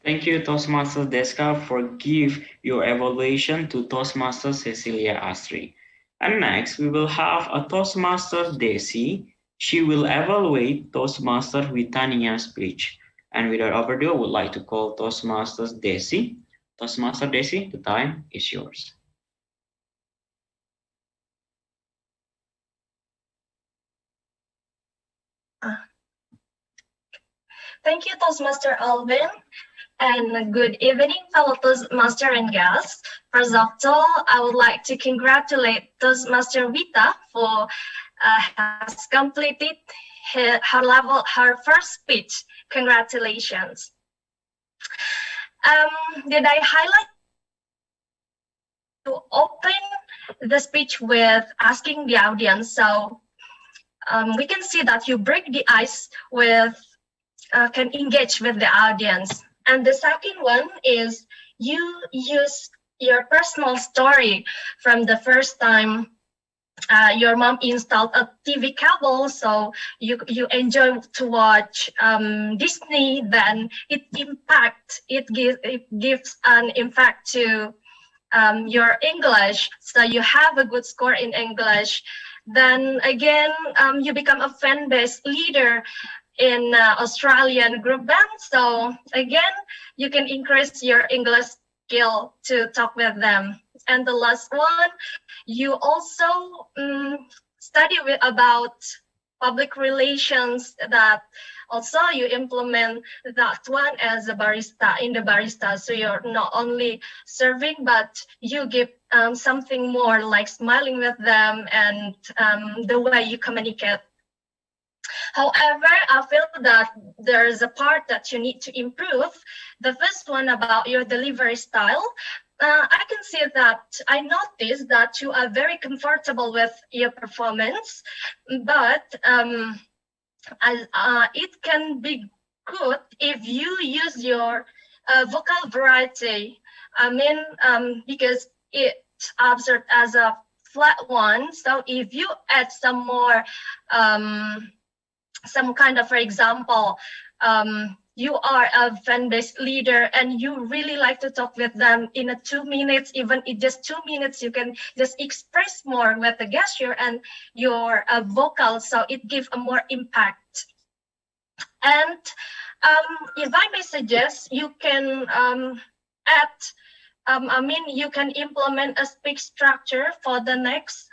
Speaker 4: Thank you, Toastmaster Deska, for give your evaluation to Toastmaster Cecilia Astri. And next, we will have a Toastmaster Desi. She will evaluate Toastmaster Vitania's speech. And without overdue, I would like to call Toastmasters Desi. Toastmaster Desi, the time is yours.
Speaker 12: Thank you, Toastmaster Alvin, and good evening, fellow Toastmaster and guests. First of all, I would like to congratulate Toastmaster Vita for has completed her first speech. Congratulations. Did I highlight to open the speech with asking the audience? So we can see that you break the ice with can engage with the audience. And the second one is you use your personal story from the first time your mom installed a TV cable, so you enjoy to watch Disney. Then it gives an impact to your English, so you have a good score in English. Then again, you become a fan-based leader in Australian group band. So again, you can increase your English skill to talk with them. And the last one, you also study about public relations, that also you implement that one as a barista in the barista. So you're not only serving, but you give something more, like smiling with them and the way you communicate. However, I feel that there is a part that you need to improve. The first one about your delivery style. I can see that I noticed that you are very comfortable with your performance, but it can be good if you use your vocal variety. I mean, because it observed as a flat one. So if you add some more, some kind of, for example, you are a fan-based leader and you really like to talk with them in 2 minutes, even in just 2 minutes, you can just express more with the gesture and your vocal, so it gives a more impact. And if I may suggest, you can you can implement a speech structure for the next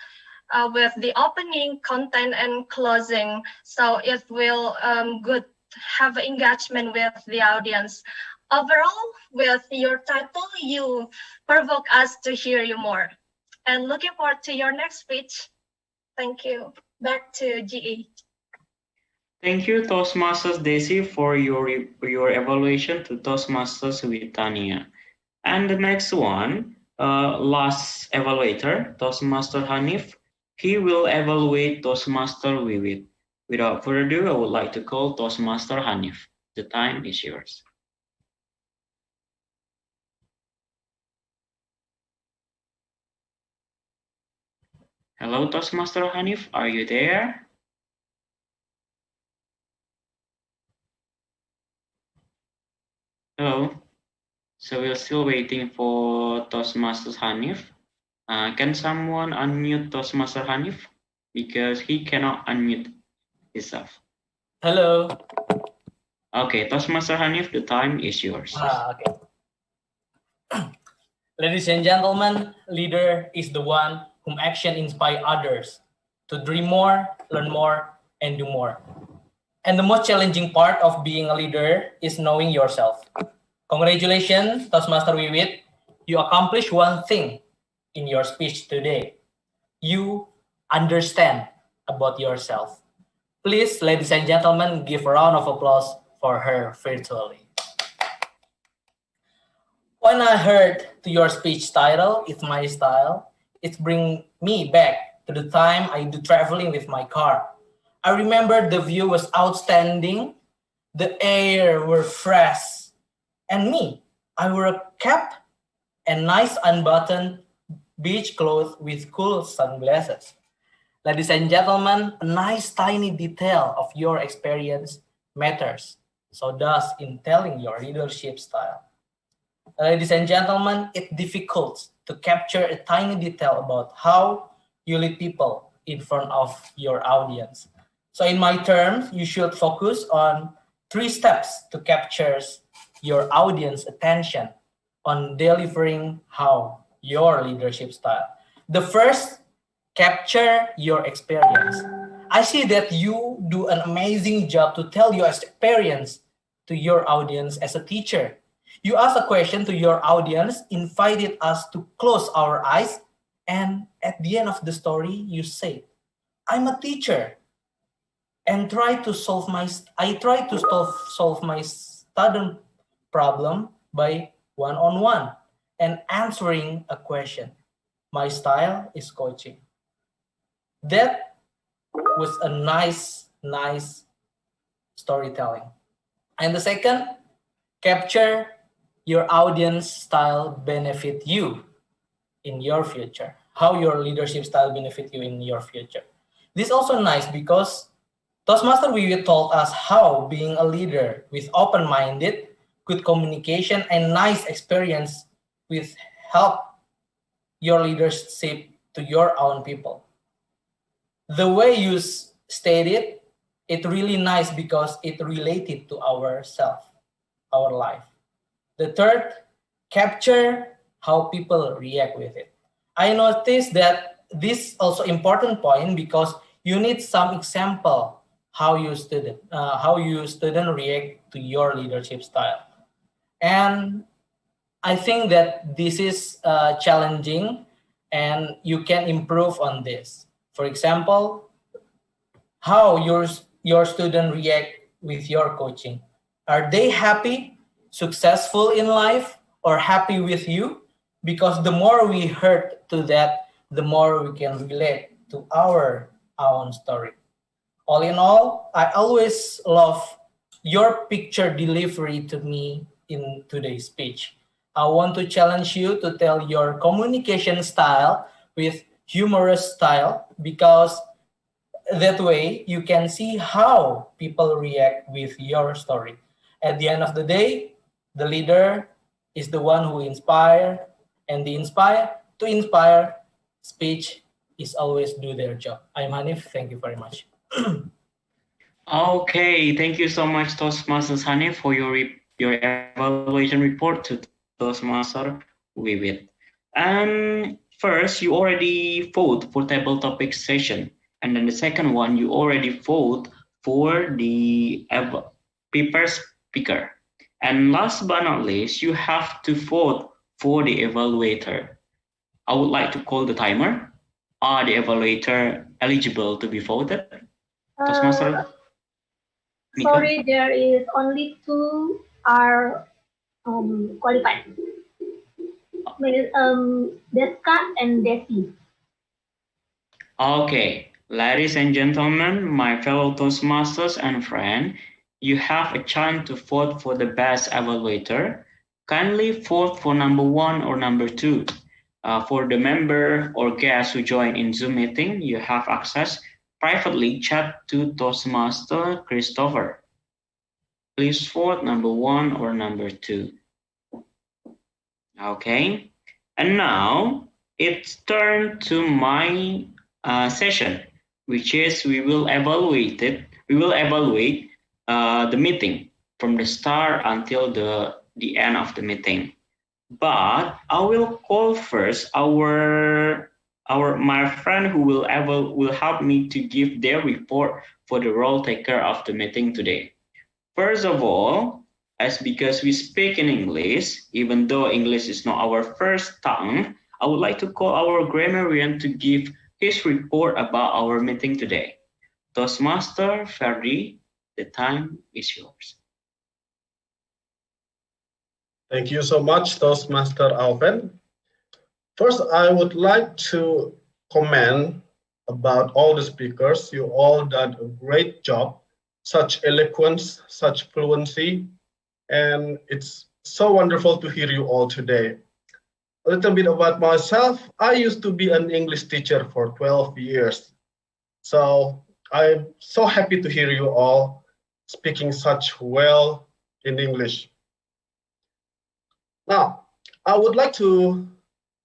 Speaker 12: with the opening, content, and closing, so it will have engagement with the audience. Overall, with your title, you provoke us to hear you more. And looking forward to your next speech. Thank you. Back to GE.
Speaker 4: Thank you, Toastmasters Daisy, for your evaluation to Toastmasters with Tania. And the next one, last evaluator, Toastmaster Hanif. He will evaluate Toastmaster Wiwit. Without further ado, I would like to call Toastmaster Hanif. The time is yours. Hello, Toastmaster Hanif, are you there? Hello. So we're still waiting for Toastmaster Hanif. Can someone unmute Toastmaster Hanif? Because he cannot unmute himself.
Speaker 14: Hello.
Speaker 4: Okay, Toastmaster Hanif, the time is yours.
Speaker 14: Okay. Ladies and gentlemen, leader is the one whom action inspire others to dream more, learn more, and do more. And the most challenging part of being a leader is knowing yourself. Congratulations, Toastmaster Wiwit. You accomplished one thing in your speech today. You understand about yourself. Please, ladies and gentlemen, give a round of applause for her virtually. When I heard to your speech title, It's My Style, it brings me back to the time I do traveling with my car. I remember the view was outstanding, the air were fresh, and me, I wore a cap and nice unbuttoned beach clothes with cool sunglasses. Ladies and gentlemen, a nice tiny detail of your experience matters. So does in telling your leadership style. Ladies and gentlemen, it's difficult to capture a tiny detail about how you lead people in front of your audience. So in my terms, you should focus on 3 steps to capture your audience attention on delivering how your leadership style. The first, capture your experience. I see that you do an amazing job to tell your experience to your audience as a teacher. You ask a question to your audience, invited us to close our eyes, and at the end of the story, you say, I'm a teacher and I try to solve my student problem by one-on-one and answering a question. My style is coaching. That was a nice storytelling. And the second, capture your audience style benefit you. in your future, how your leadership style benefit you in your future. This is also nice because Toastmaster Wiwi told us how being a leader with open-minded, good communication, and nice experience with help your leadership to your own people. The way you stated it really nice because it related to ourself, our life. The third, capture how people react with it. I noticed that this also important point because you need some example how you student react to your leadership style. And I think that this is challenging and you can improve on this. For example, how your student react with your coaching. Are they happy, successful in life, or happy with you? Because the more we heard to that, the more we can relate to our own story. All in all, I always love your picture delivery to me in today's speech. I want to challenge you to tell your communication style with humorous style because that way you can see how people react with your story. At the end of the day, the leader is the one who inspire, and the inspire speech is always do their job. I'm Hanif. Thank you very much.
Speaker 4: Okay, thank you so much, Toastmasters Hanif, for your evaluation report to Toastmaster Wiwit. First, you already vote for table topic session, and then the second one, you already vote for the paper speaker. And last but not least, you have to vote for the evaluator. I would like to call the timer. Are the evaluator eligible to be voted? Toastmaster?
Speaker 7: Sorry, there is only two are qualified. Deska and Desi.
Speaker 4: Okay, ladies and gentlemen, my fellow Toastmasters and friends, you have a chance to vote for the best evaluator. Kindly vote for number 1 or number 2. For the member or guest who join in Zoom meeting, you have access privately chat to Toastmaster Christopher. Please vote number 1 or number 2. Okay, and now it's turn to my session, which is we will evaluate the meeting from the start until the end of the meeting. But I will call first my friend who will help me to give their report for the role taker of the meeting today. First of all, as because we speak in English, even though English is not our first tongue, I would like to call our grammarian to give his report about our meeting today. Toastmaster Ferdi, the time is yours.
Speaker 6: Thank you so much, Toastmaster Alvin. First, I would like to comment about all the speakers. You all done a great job, such eloquence, such fluency, and it's so wonderful to hear you all today. A little bit about myself. I used to be an English teacher for 12 years. So I'm so happy to hear you all speaking such well in English. Now, I would like to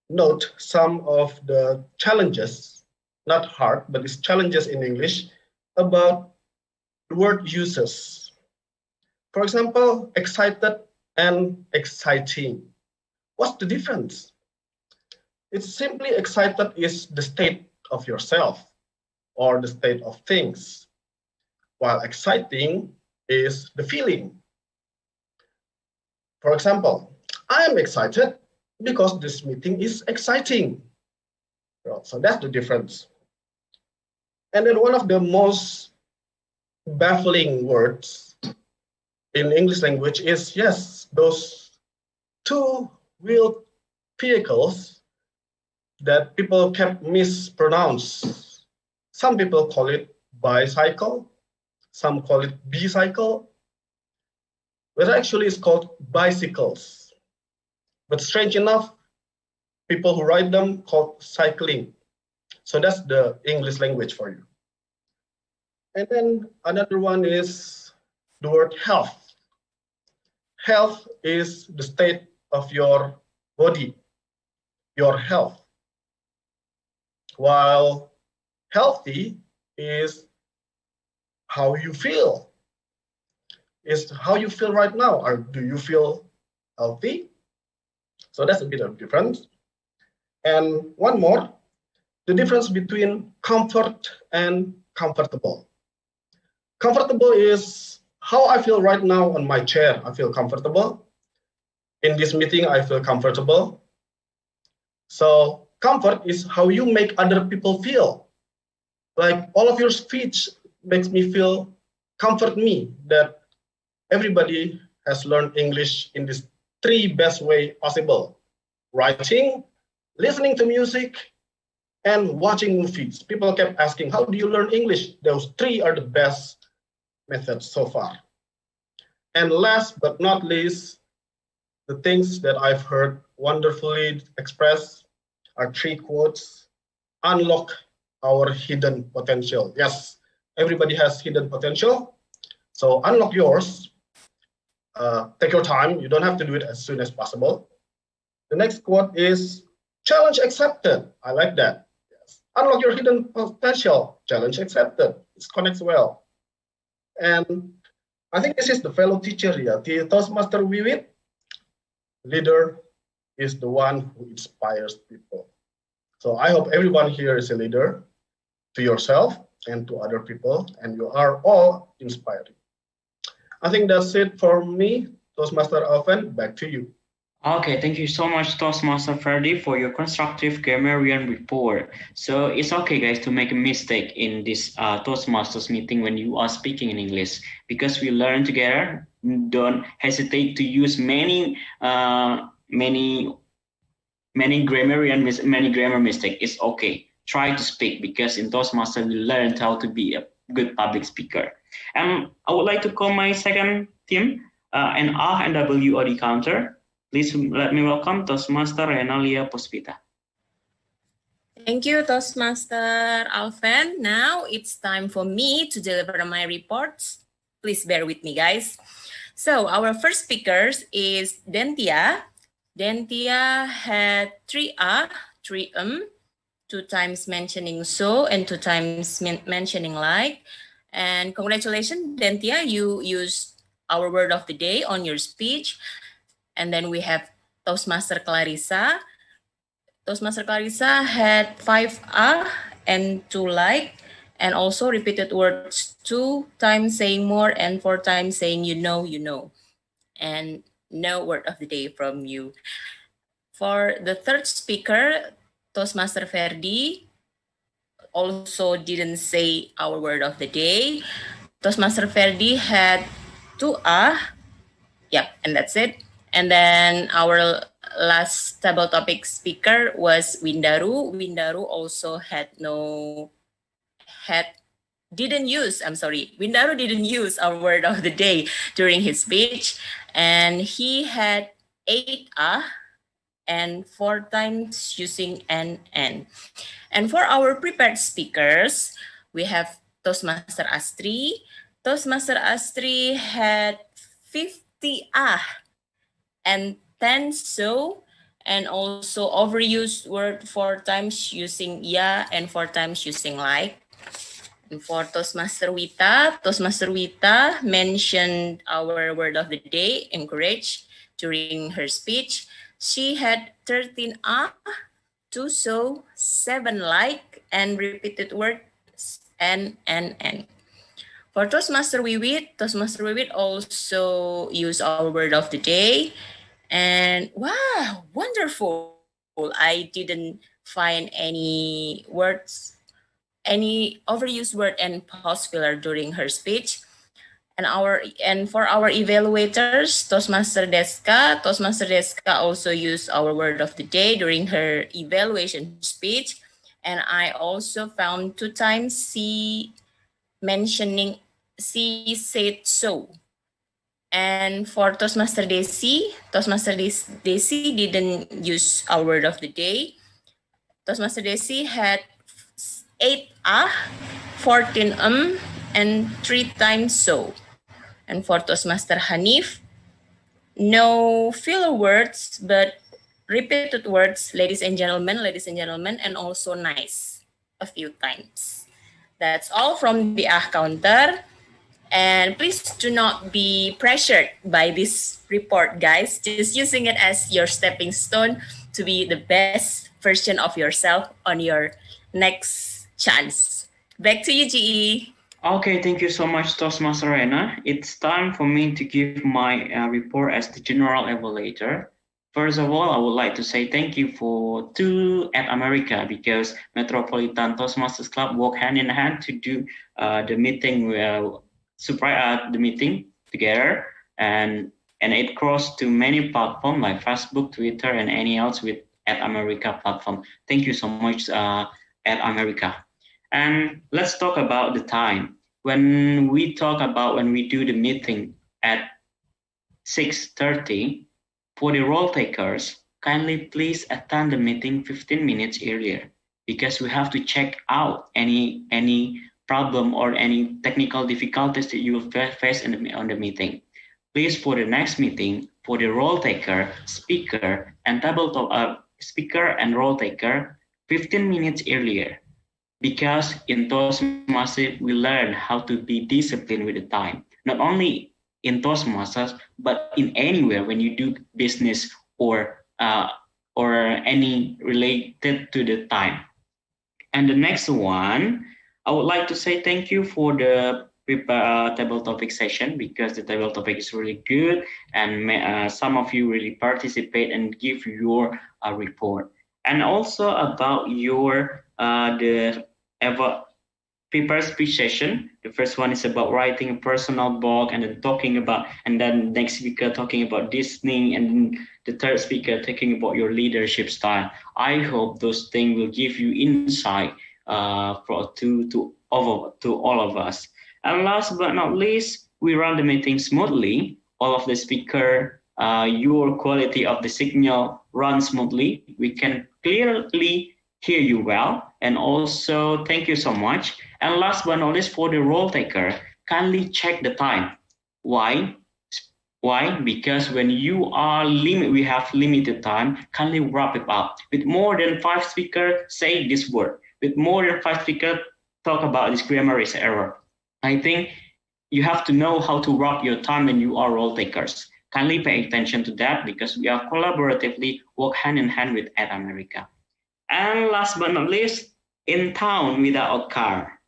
Speaker 6: note some of the challenges, not hard, but it's challenges in English about word uses. For example, excited and exciting. What's the difference? It's simply excited is the state of yourself or the state of things, while exciting is the feeling. For example, I am excited because this meeting is exciting. So that's the difference. And then one of the most baffling words in English language is, yes, those two-wheeled vehicles that people kept mispronounce. Some people call it bicycle, some call it bicycle, but actually it's called bicycles. But strange enough, people who ride them called cycling. So that's the English language for you. And then another one is the word health. Health is the state of your body, your health. While healthy is how you feel. Is how you feel right now, or do you feel healthy? So that's a bit of difference. And one more, the difference between comfort and comfortable. Comfortable is how I feel right now on my chair. I feel comfortable. In this meeting, I feel comfortable. So comfort is how you make other people feel. Like all of your speech makes me feel, comfort me that everybody has learned English in these three best way possible: writing, listening to music, and watching movies. People kept asking, how do you learn English? Those three are the best methods so far. And last but not least, the things that I've heard wonderfully expressed are three quotes: unlock our hidden potential. Yes, everybody has hidden potential. So unlock yours. Take your time. You don't have to do it as soon as possible. The next quote is challenge accepted. I like that. Yes. Unlock your hidden potential. Challenge accepted. It connects well. And I think this is the fellow teacher here, the Toastmaster Wiwit. Leader is the one who inspires people. So I hope everyone here is a leader to yourself and to other people, and you are all inspiring. I think that's it for me. Toastmaster Alvin, back to you.
Speaker 4: Okay, thank you so much, Toastmaster Freddy, for your constructive grammarian report. So it's okay, guys, to make a mistake in this Toastmasters meeting when you are speaking in English, because we learn together. Don't hesitate to use many grammar mistake. It's okay. Try to speak, because in Toastmasters we learned how to be a good public speaker. And I would like to call my second team, an R and W OD counter. Please let me welcome Toastmaster Renalia Puspita.
Speaker 5: Thank you, Toastmaster Alvin. Now it's time for me to deliver my reports. Please bear with me, guys. So our first speaker is Dentia. Dentia had 3 3 2 times mentioning so and 2 times mentioning like. And congratulations, Dentia, you used our word of the day on your speech. And then we have Toastmaster Clarissa. Toastmaster Clarissa had 5 and 2 like, and also repeated words 2 times saying more and 4 times saying you know, and no word of the day from you. For the third speaker, Toastmaster Ferdi also didn't say our word of the day. Toastmaster Ferdi had 2 yeah, and that's it. And then our last table topic speaker was Windaru. Windaru also Windaru didn't use our word of the day during his speech, and he had 8 and 4 times using an. And for our prepared speakers, we have Toastmaster Astri. Toastmaster Astri had 50 and 10 so, and also overused word 4 times using ya and 4 times using like. And for Toastmaster Wita mentioned our word of the day, encourage, during her speech. She had 13 2 so, 7 like, and repeated words and. For Toastmaster Wiwit also used our word of the day. And wow, wonderful. I didn't find any words, any overused word and pause filler during her speech. And for our evaluators, Toastmaster Deska also used our word of the day during her evaluation speech. And I also found 2 times she said so. And for Toastmaster Desi, Desi didn't use our word of the day. Toastmaster Desi had 8 ah, 14 and 3 times so. And for Toastmaster Hanif, no filler words, but repeated words, ladies and gentlemen, and also nice a few times. That's all from the ah counter. And please do not be pressured by this report, guys. Just using it as your stepping stone to be the best version of yourself on your next chance. Back to you, GE.
Speaker 4: Okay, thank you so much, Toastmaster Rena. It's time for me to give my report as the general evaluator. First of all, I would like to say thank you to at America, because Metropolitan Toastmasters Club work hand in hand to do the meeting, the meeting together, and it crossed to many platforms like Facebook, Twitter, and any else with at America platform. Thank you so much, at America. And let's talk about the time. When we do the meeting at 6:30, for the role takers, kindly please attend the meeting 15 minutes earlier, because we have to check out any problem or any technical difficulties that you will face on the meeting. Please, for the next meeting, for the role taker, speaker, and speaker and role taker, 15 minutes earlier. Because in Toastmasters, we learn how to be disciplined with the time. Not only in Toastmasters, but in anywhere when you do business or any related to the time. And the next one, I would like to say thank you for the table topic session, because the table topic is really good, and some of you really participate and give your report. And also about your prepared speech session. The first one is about writing a personal blog, and then next speaker talking about Disney, and the third speaker talking about your leadership style. I hope those things will give you insight to all of us. And last but not least, we run the meeting smoothly. All of the speaker, your quality of the signal runs smoothly. We can clearly hear you well, and also thank you so much. And last but not least, for the role taker, kindly check the time. Why? Because when we have limited time, kindly wrap it up. With more than 5 speakers, say this word. With more than 5 speakers, talk about this grammar is error. I think you have to know how to wrap your time when you are role takers. Kindly pay attention to that, because we are collaboratively work hand in hand with Ad America. And last but not least, in town without a car,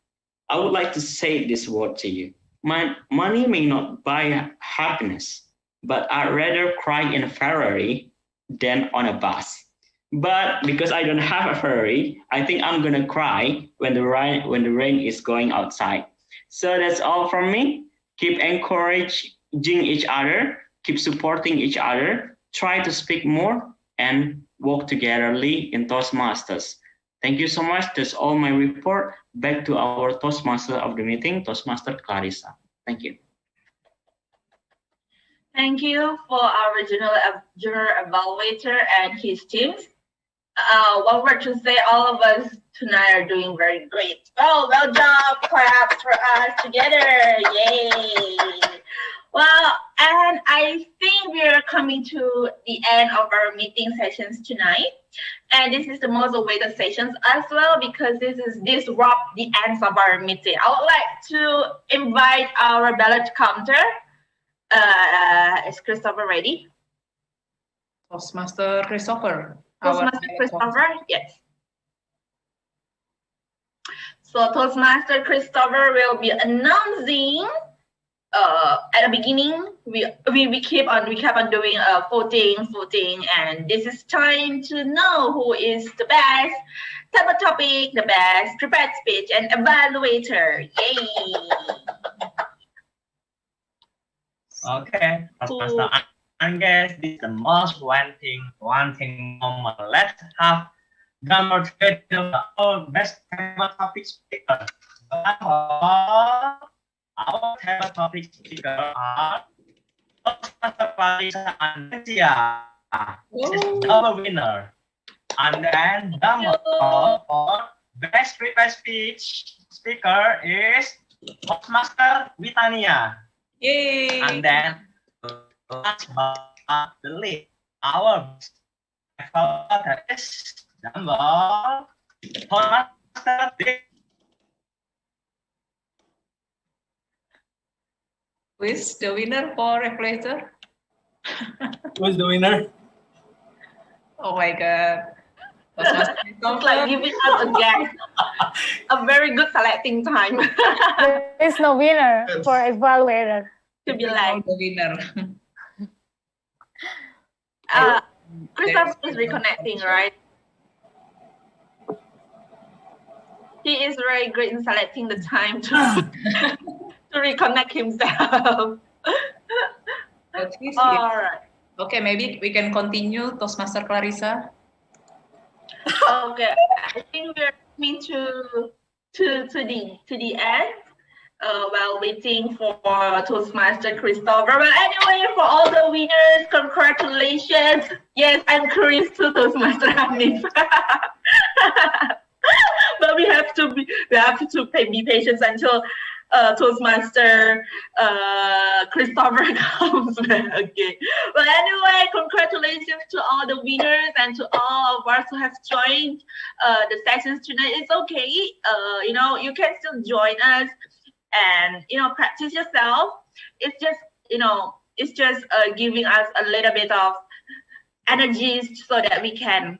Speaker 4: I would like to say this word to you. Money may not buy happiness, but I'd rather cry in a Ferrari than on a bus. But because I don't have a Ferrari, I think I'm gonna cry when the rain is going outside. So that's all from me. Keep encouraging each other, keep supporting each other, try to speak more, and work togetherly in Toastmasters. Thank you so much. That's all my report. Back to our Toastmaster of the meeting, Toastmaster Clarissa. Thank you.
Speaker 3: Thank you for our general evaluator and his teams. One word to say, all of us tonight are doing very great. Oh, well job, claps for us together. Yay. Well, and I think we are coming to the end of our meeting sessions tonight. And this is the most awaited sessions as well, because this disrupt the ends of our meeting. I would like to invite our ballot counter. Is Christopher ready?
Speaker 2: Toastmaster Christopher.
Speaker 3: Toastmaster Christopher, yes. So Toastmaster Christopher will be announcing. At the beginning, we kept on doing voting, and this is time to know who is the best table topic, the best prepared speech, and evaluator. Yay!
Speaker 8: Okay, Toastmaster Angus, this is the most wanting moment. Let's have grammar together our best table topic speaker. Our table topic speaker are Toastmaster Clarissa and Desia is double winner. And then number for best prepared speech speaker is Toastmaster Witania.
Speaker 2: Yay!
Speaker 8: And then last but not the least, our evaluator is number Toastmaster
Speaker 2: Who is the winner for reflector?
Speaker 14: Who's the winner?
Speaker 2: Oh my god.
Speaker 3: It's like giving us a guess. A very good selecting time.
Speaker 11: There is no winner for evaluator.
Speaker 3: To be like
Speaker 2: the winner.
Speaker 3: Christopher is reconnecting, right? He is very great in selecting the time to to reconnect himself.
Speaker 2: But he's
Speaker 3: All
Speaker 2: here.
Speaker 3: right.
Speaker 2: Okay, maybe we can continue, Toastmaster Clarissa.
Speaker 3: Okay, I think we're coming to the end. While waiting for Toastmaster Christopher. But anyway, for all the winners, congratulations. Yes, I'm curious to Toastmaster Hanif. But we have to be patient until Toastmaster Christopher comes back again. But anyway, congratulations to all the winners and to all of us who have joined the sessions tonight. It's okay. You can still join us and practice yourself. It's just giving us a little bit of energy so that we can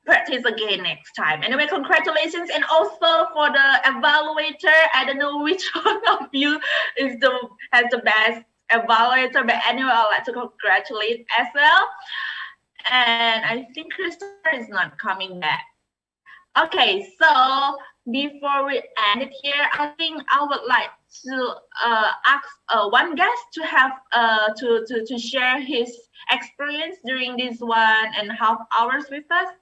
Speaker 3: practice again next time. Anyway, congratulations, and also for the evaluator. I don't know which one of you has the best evaluator, but anyway, I'd like to congratulate as well. And I think Christopher is not coming back. Okay, so before we end it here, I think I would like to ask one guest to have to share his experience during this 1.5 hours with us.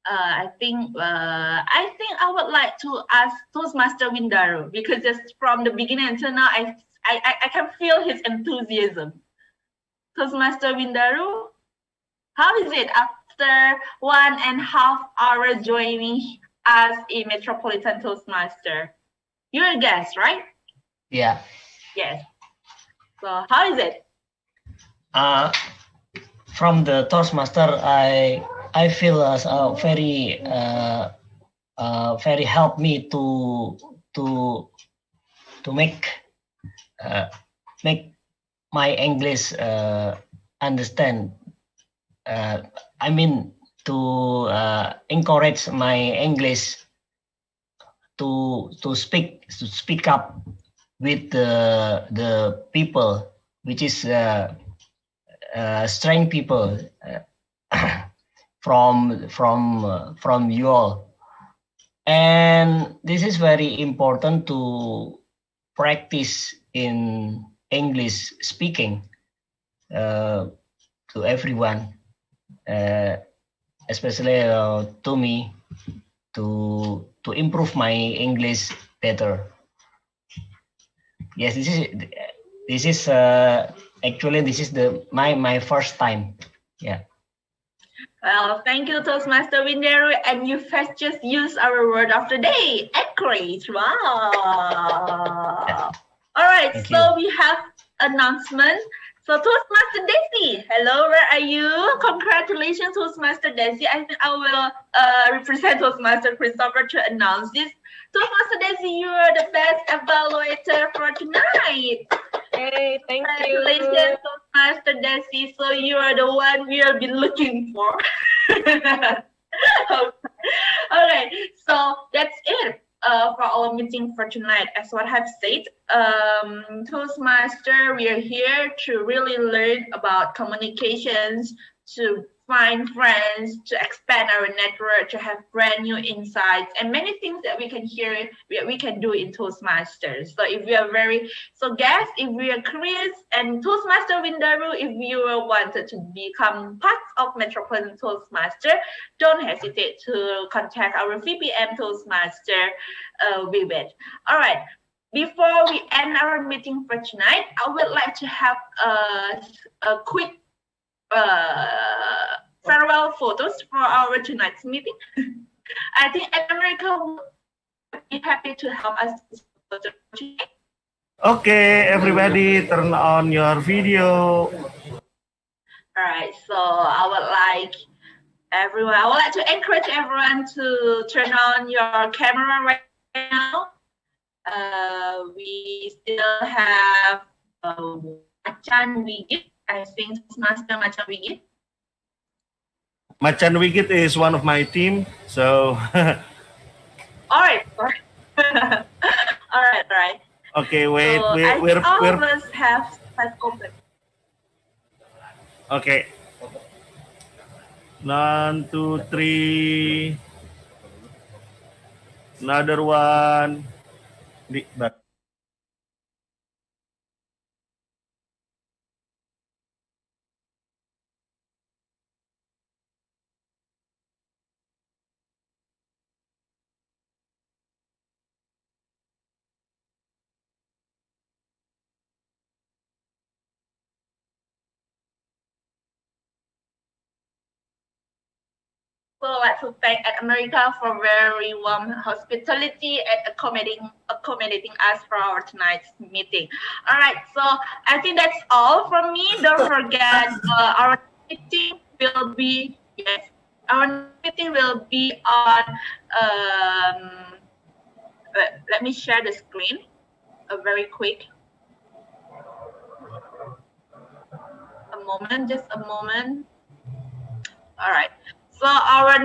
Speaker 3: I think I would like to ask Toastmaster Windaru, because just from the beginning until now, I can feel his enthusiasm. Toastmaster Windaru, how is it after 1.5 hours joining us in Metropolitan Toastmaster? You're a guest, right?
Speaker 15: Yeah.
Speaker 3: Yes. So how is it?
Speaker 15: From the Toastmaster, I feel very help me to make my English understand. I mean to encourage my English to speak up with the people, which is strange people from you all. And this is very important to practice in English speaking to everyone, especially to me, to improve my English better. Yes, this is actually my first time. Yeah.
Speaker 3: Well, thank you, Toastmaster Windaru, and you first just used our word of the day, accurate. Wow. All right, so we have announcement. So Toastmaster Desi, hello, where are you? Congratulations, Toastmaster Desi. I think I will represent Toastmaster Christopher to announce this. Toastmaster Desi, you are the best evaluator for tonight.
Speaker 12: Hey, thank you.
Speaker 3: Congratulations, Toastmaster Desi. So you are the one we have been looking for. All right, so that's it for our meeting for tonight. As what I've said, Toastmaster, we are here to really learn about communications, to find friends, to expand our network, to have brand new insights, and many things that we can hear, we can do in Toastmasters. So if we are guys, if we are curious, and Toastmaster Windaru, if you wanted to become part of Metropolitan Toastmaster, don't hesitate to contact our VPM Toastmaster Vivid. All right. Before we end our meeting for tonight, I would like to have a quick farewell photos for our tonight's meeting. I think America will be happy to help us today.
Speaker 16: Okay, everybody, turn on your video.
Speaker 3: All right, so I would like to encourage everyone to turn on your camera right now. We still have Macan Wigit. I think it's Master Macan Wigit.
Speaker 16: Macan Wigit is one of my team, so.
Speaker 3: All right. all right.
Speaker 16: Okay, wait,
Speaker 3: So I think all of us have slides open.
Speaker 16: Okay. 1, 2, 3. Another one. But
Speaker 3: So I'd like to thank America for very warm hospitality and accommodating us for our tonight's meeting. All right, so I think that's all from me. Don't forget our meeting will be on. Let me share the screen. Very quick. Just a moment. All right. So our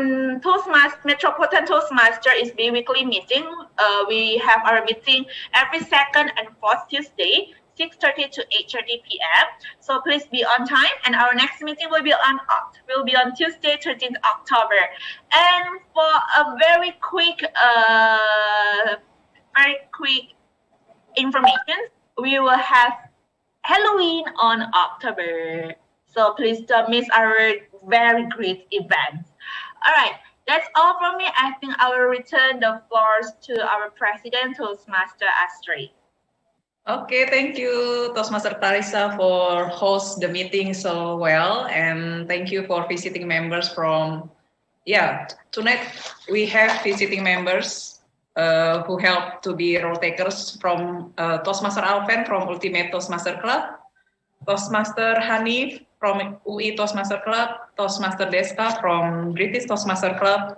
Speaker 3: Metropolitan Toastmaster is bi-weekly meeting. We have our meeting every second and fourth Tuesday, 6:30 to 8:30 p.m. So please be on time. And our next meeting will be on Tuesday, 13th October. And for a very quick information, we will have Halloween on October. So please don't miss our very great event. All right, that's all from me. I think I will return the floors to our president, Toastmaster Astrid.
Speaker 2: Okay, thank you, Toastmaster Clarissa, for host the meeting so well, and thank you for visiting members from. Tonight we have visiting members who help to be role takers from Toastmaster Alven from Ultimate Toastmaster Club, Toastmaster Hanif from UI Toastmaster Club, Toastmaster Deska from British Toastmaster Club,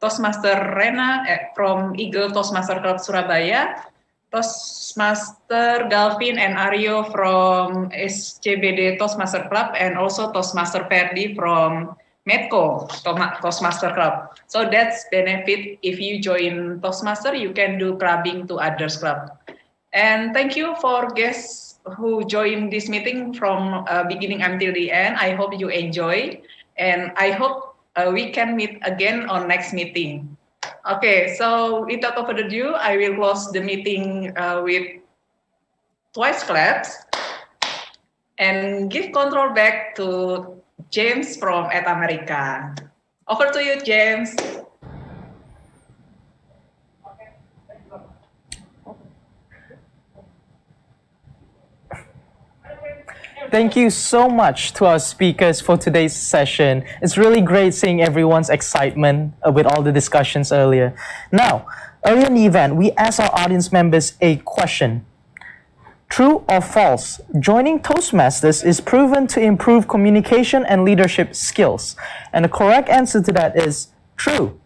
Speaker 2: Toastmaster Rena from Eagle Toastmaster Club Surabaya, Toastmaster Galvin and Aryo from SCBD Toastmaster Club, and also Toastmaster Ferdi from Medco Toastmaster Club. So that's benefit if you join Toastmaster, you can do clubbing to others club. And thank you for guests who joined this meeting from beginning until the end. I hope you enjoy, and I hope we can meet again on next meeting. Okay, so without further ado, I will close the meeting with twice claps and give control back to James from America. Over to you, James.
Speaker 1: Thank you so much to our speakers for today's session. It's really great seeing everyone's excitement with all the discussions earlier. Now, earlier in the event, we asked our audience members a question. True or false? Joining Toastmasters is proven to improve communication and leadership skills. And the correct answer to that is true.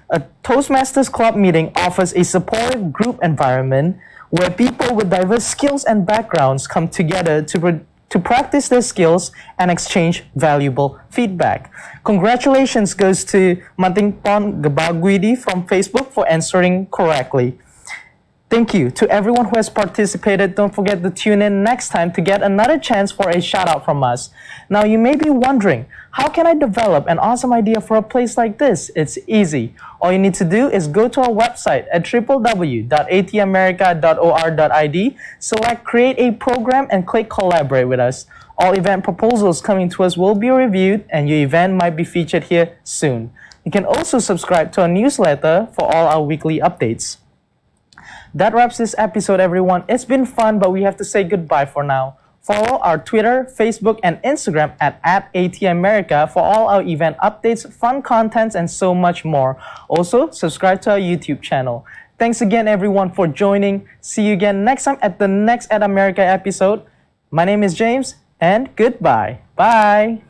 Speaker 1: A Toastmasters Club meeting offers a supportive group environment where people with diverse skills and backgrounds come together to practice their skills and exchange valuable feedback. Congratulations goes to Mantingpon Gebagwidi from Facebook for answering correctly. Thank you to everyone who has participated. Don't forget to tune in next time to get another chance for a shout out from us. Now you may be wondering, how can I develop an awesome idea for a place like this? It's easy. All you need to do is go to our website at www.atamerica.or.id, select create a program and click collaborate with us. All event proposals coming to us will be reviewed and your event might be featured here soon. You can also subscribe to our newsletter for all our weekly updates. That wraps this episode, everyone. It's been fun, but we have to say goodbye for now. Follow our Twitter, Facebook, and Instagram at @ATAmerica for all our event updates, fun contents, and so much more. Also, subscribe to our YouTube channel. Thanks again, everyone, for joining. See you again next time at the next At America episode. My name is James, and goodbye. Bye.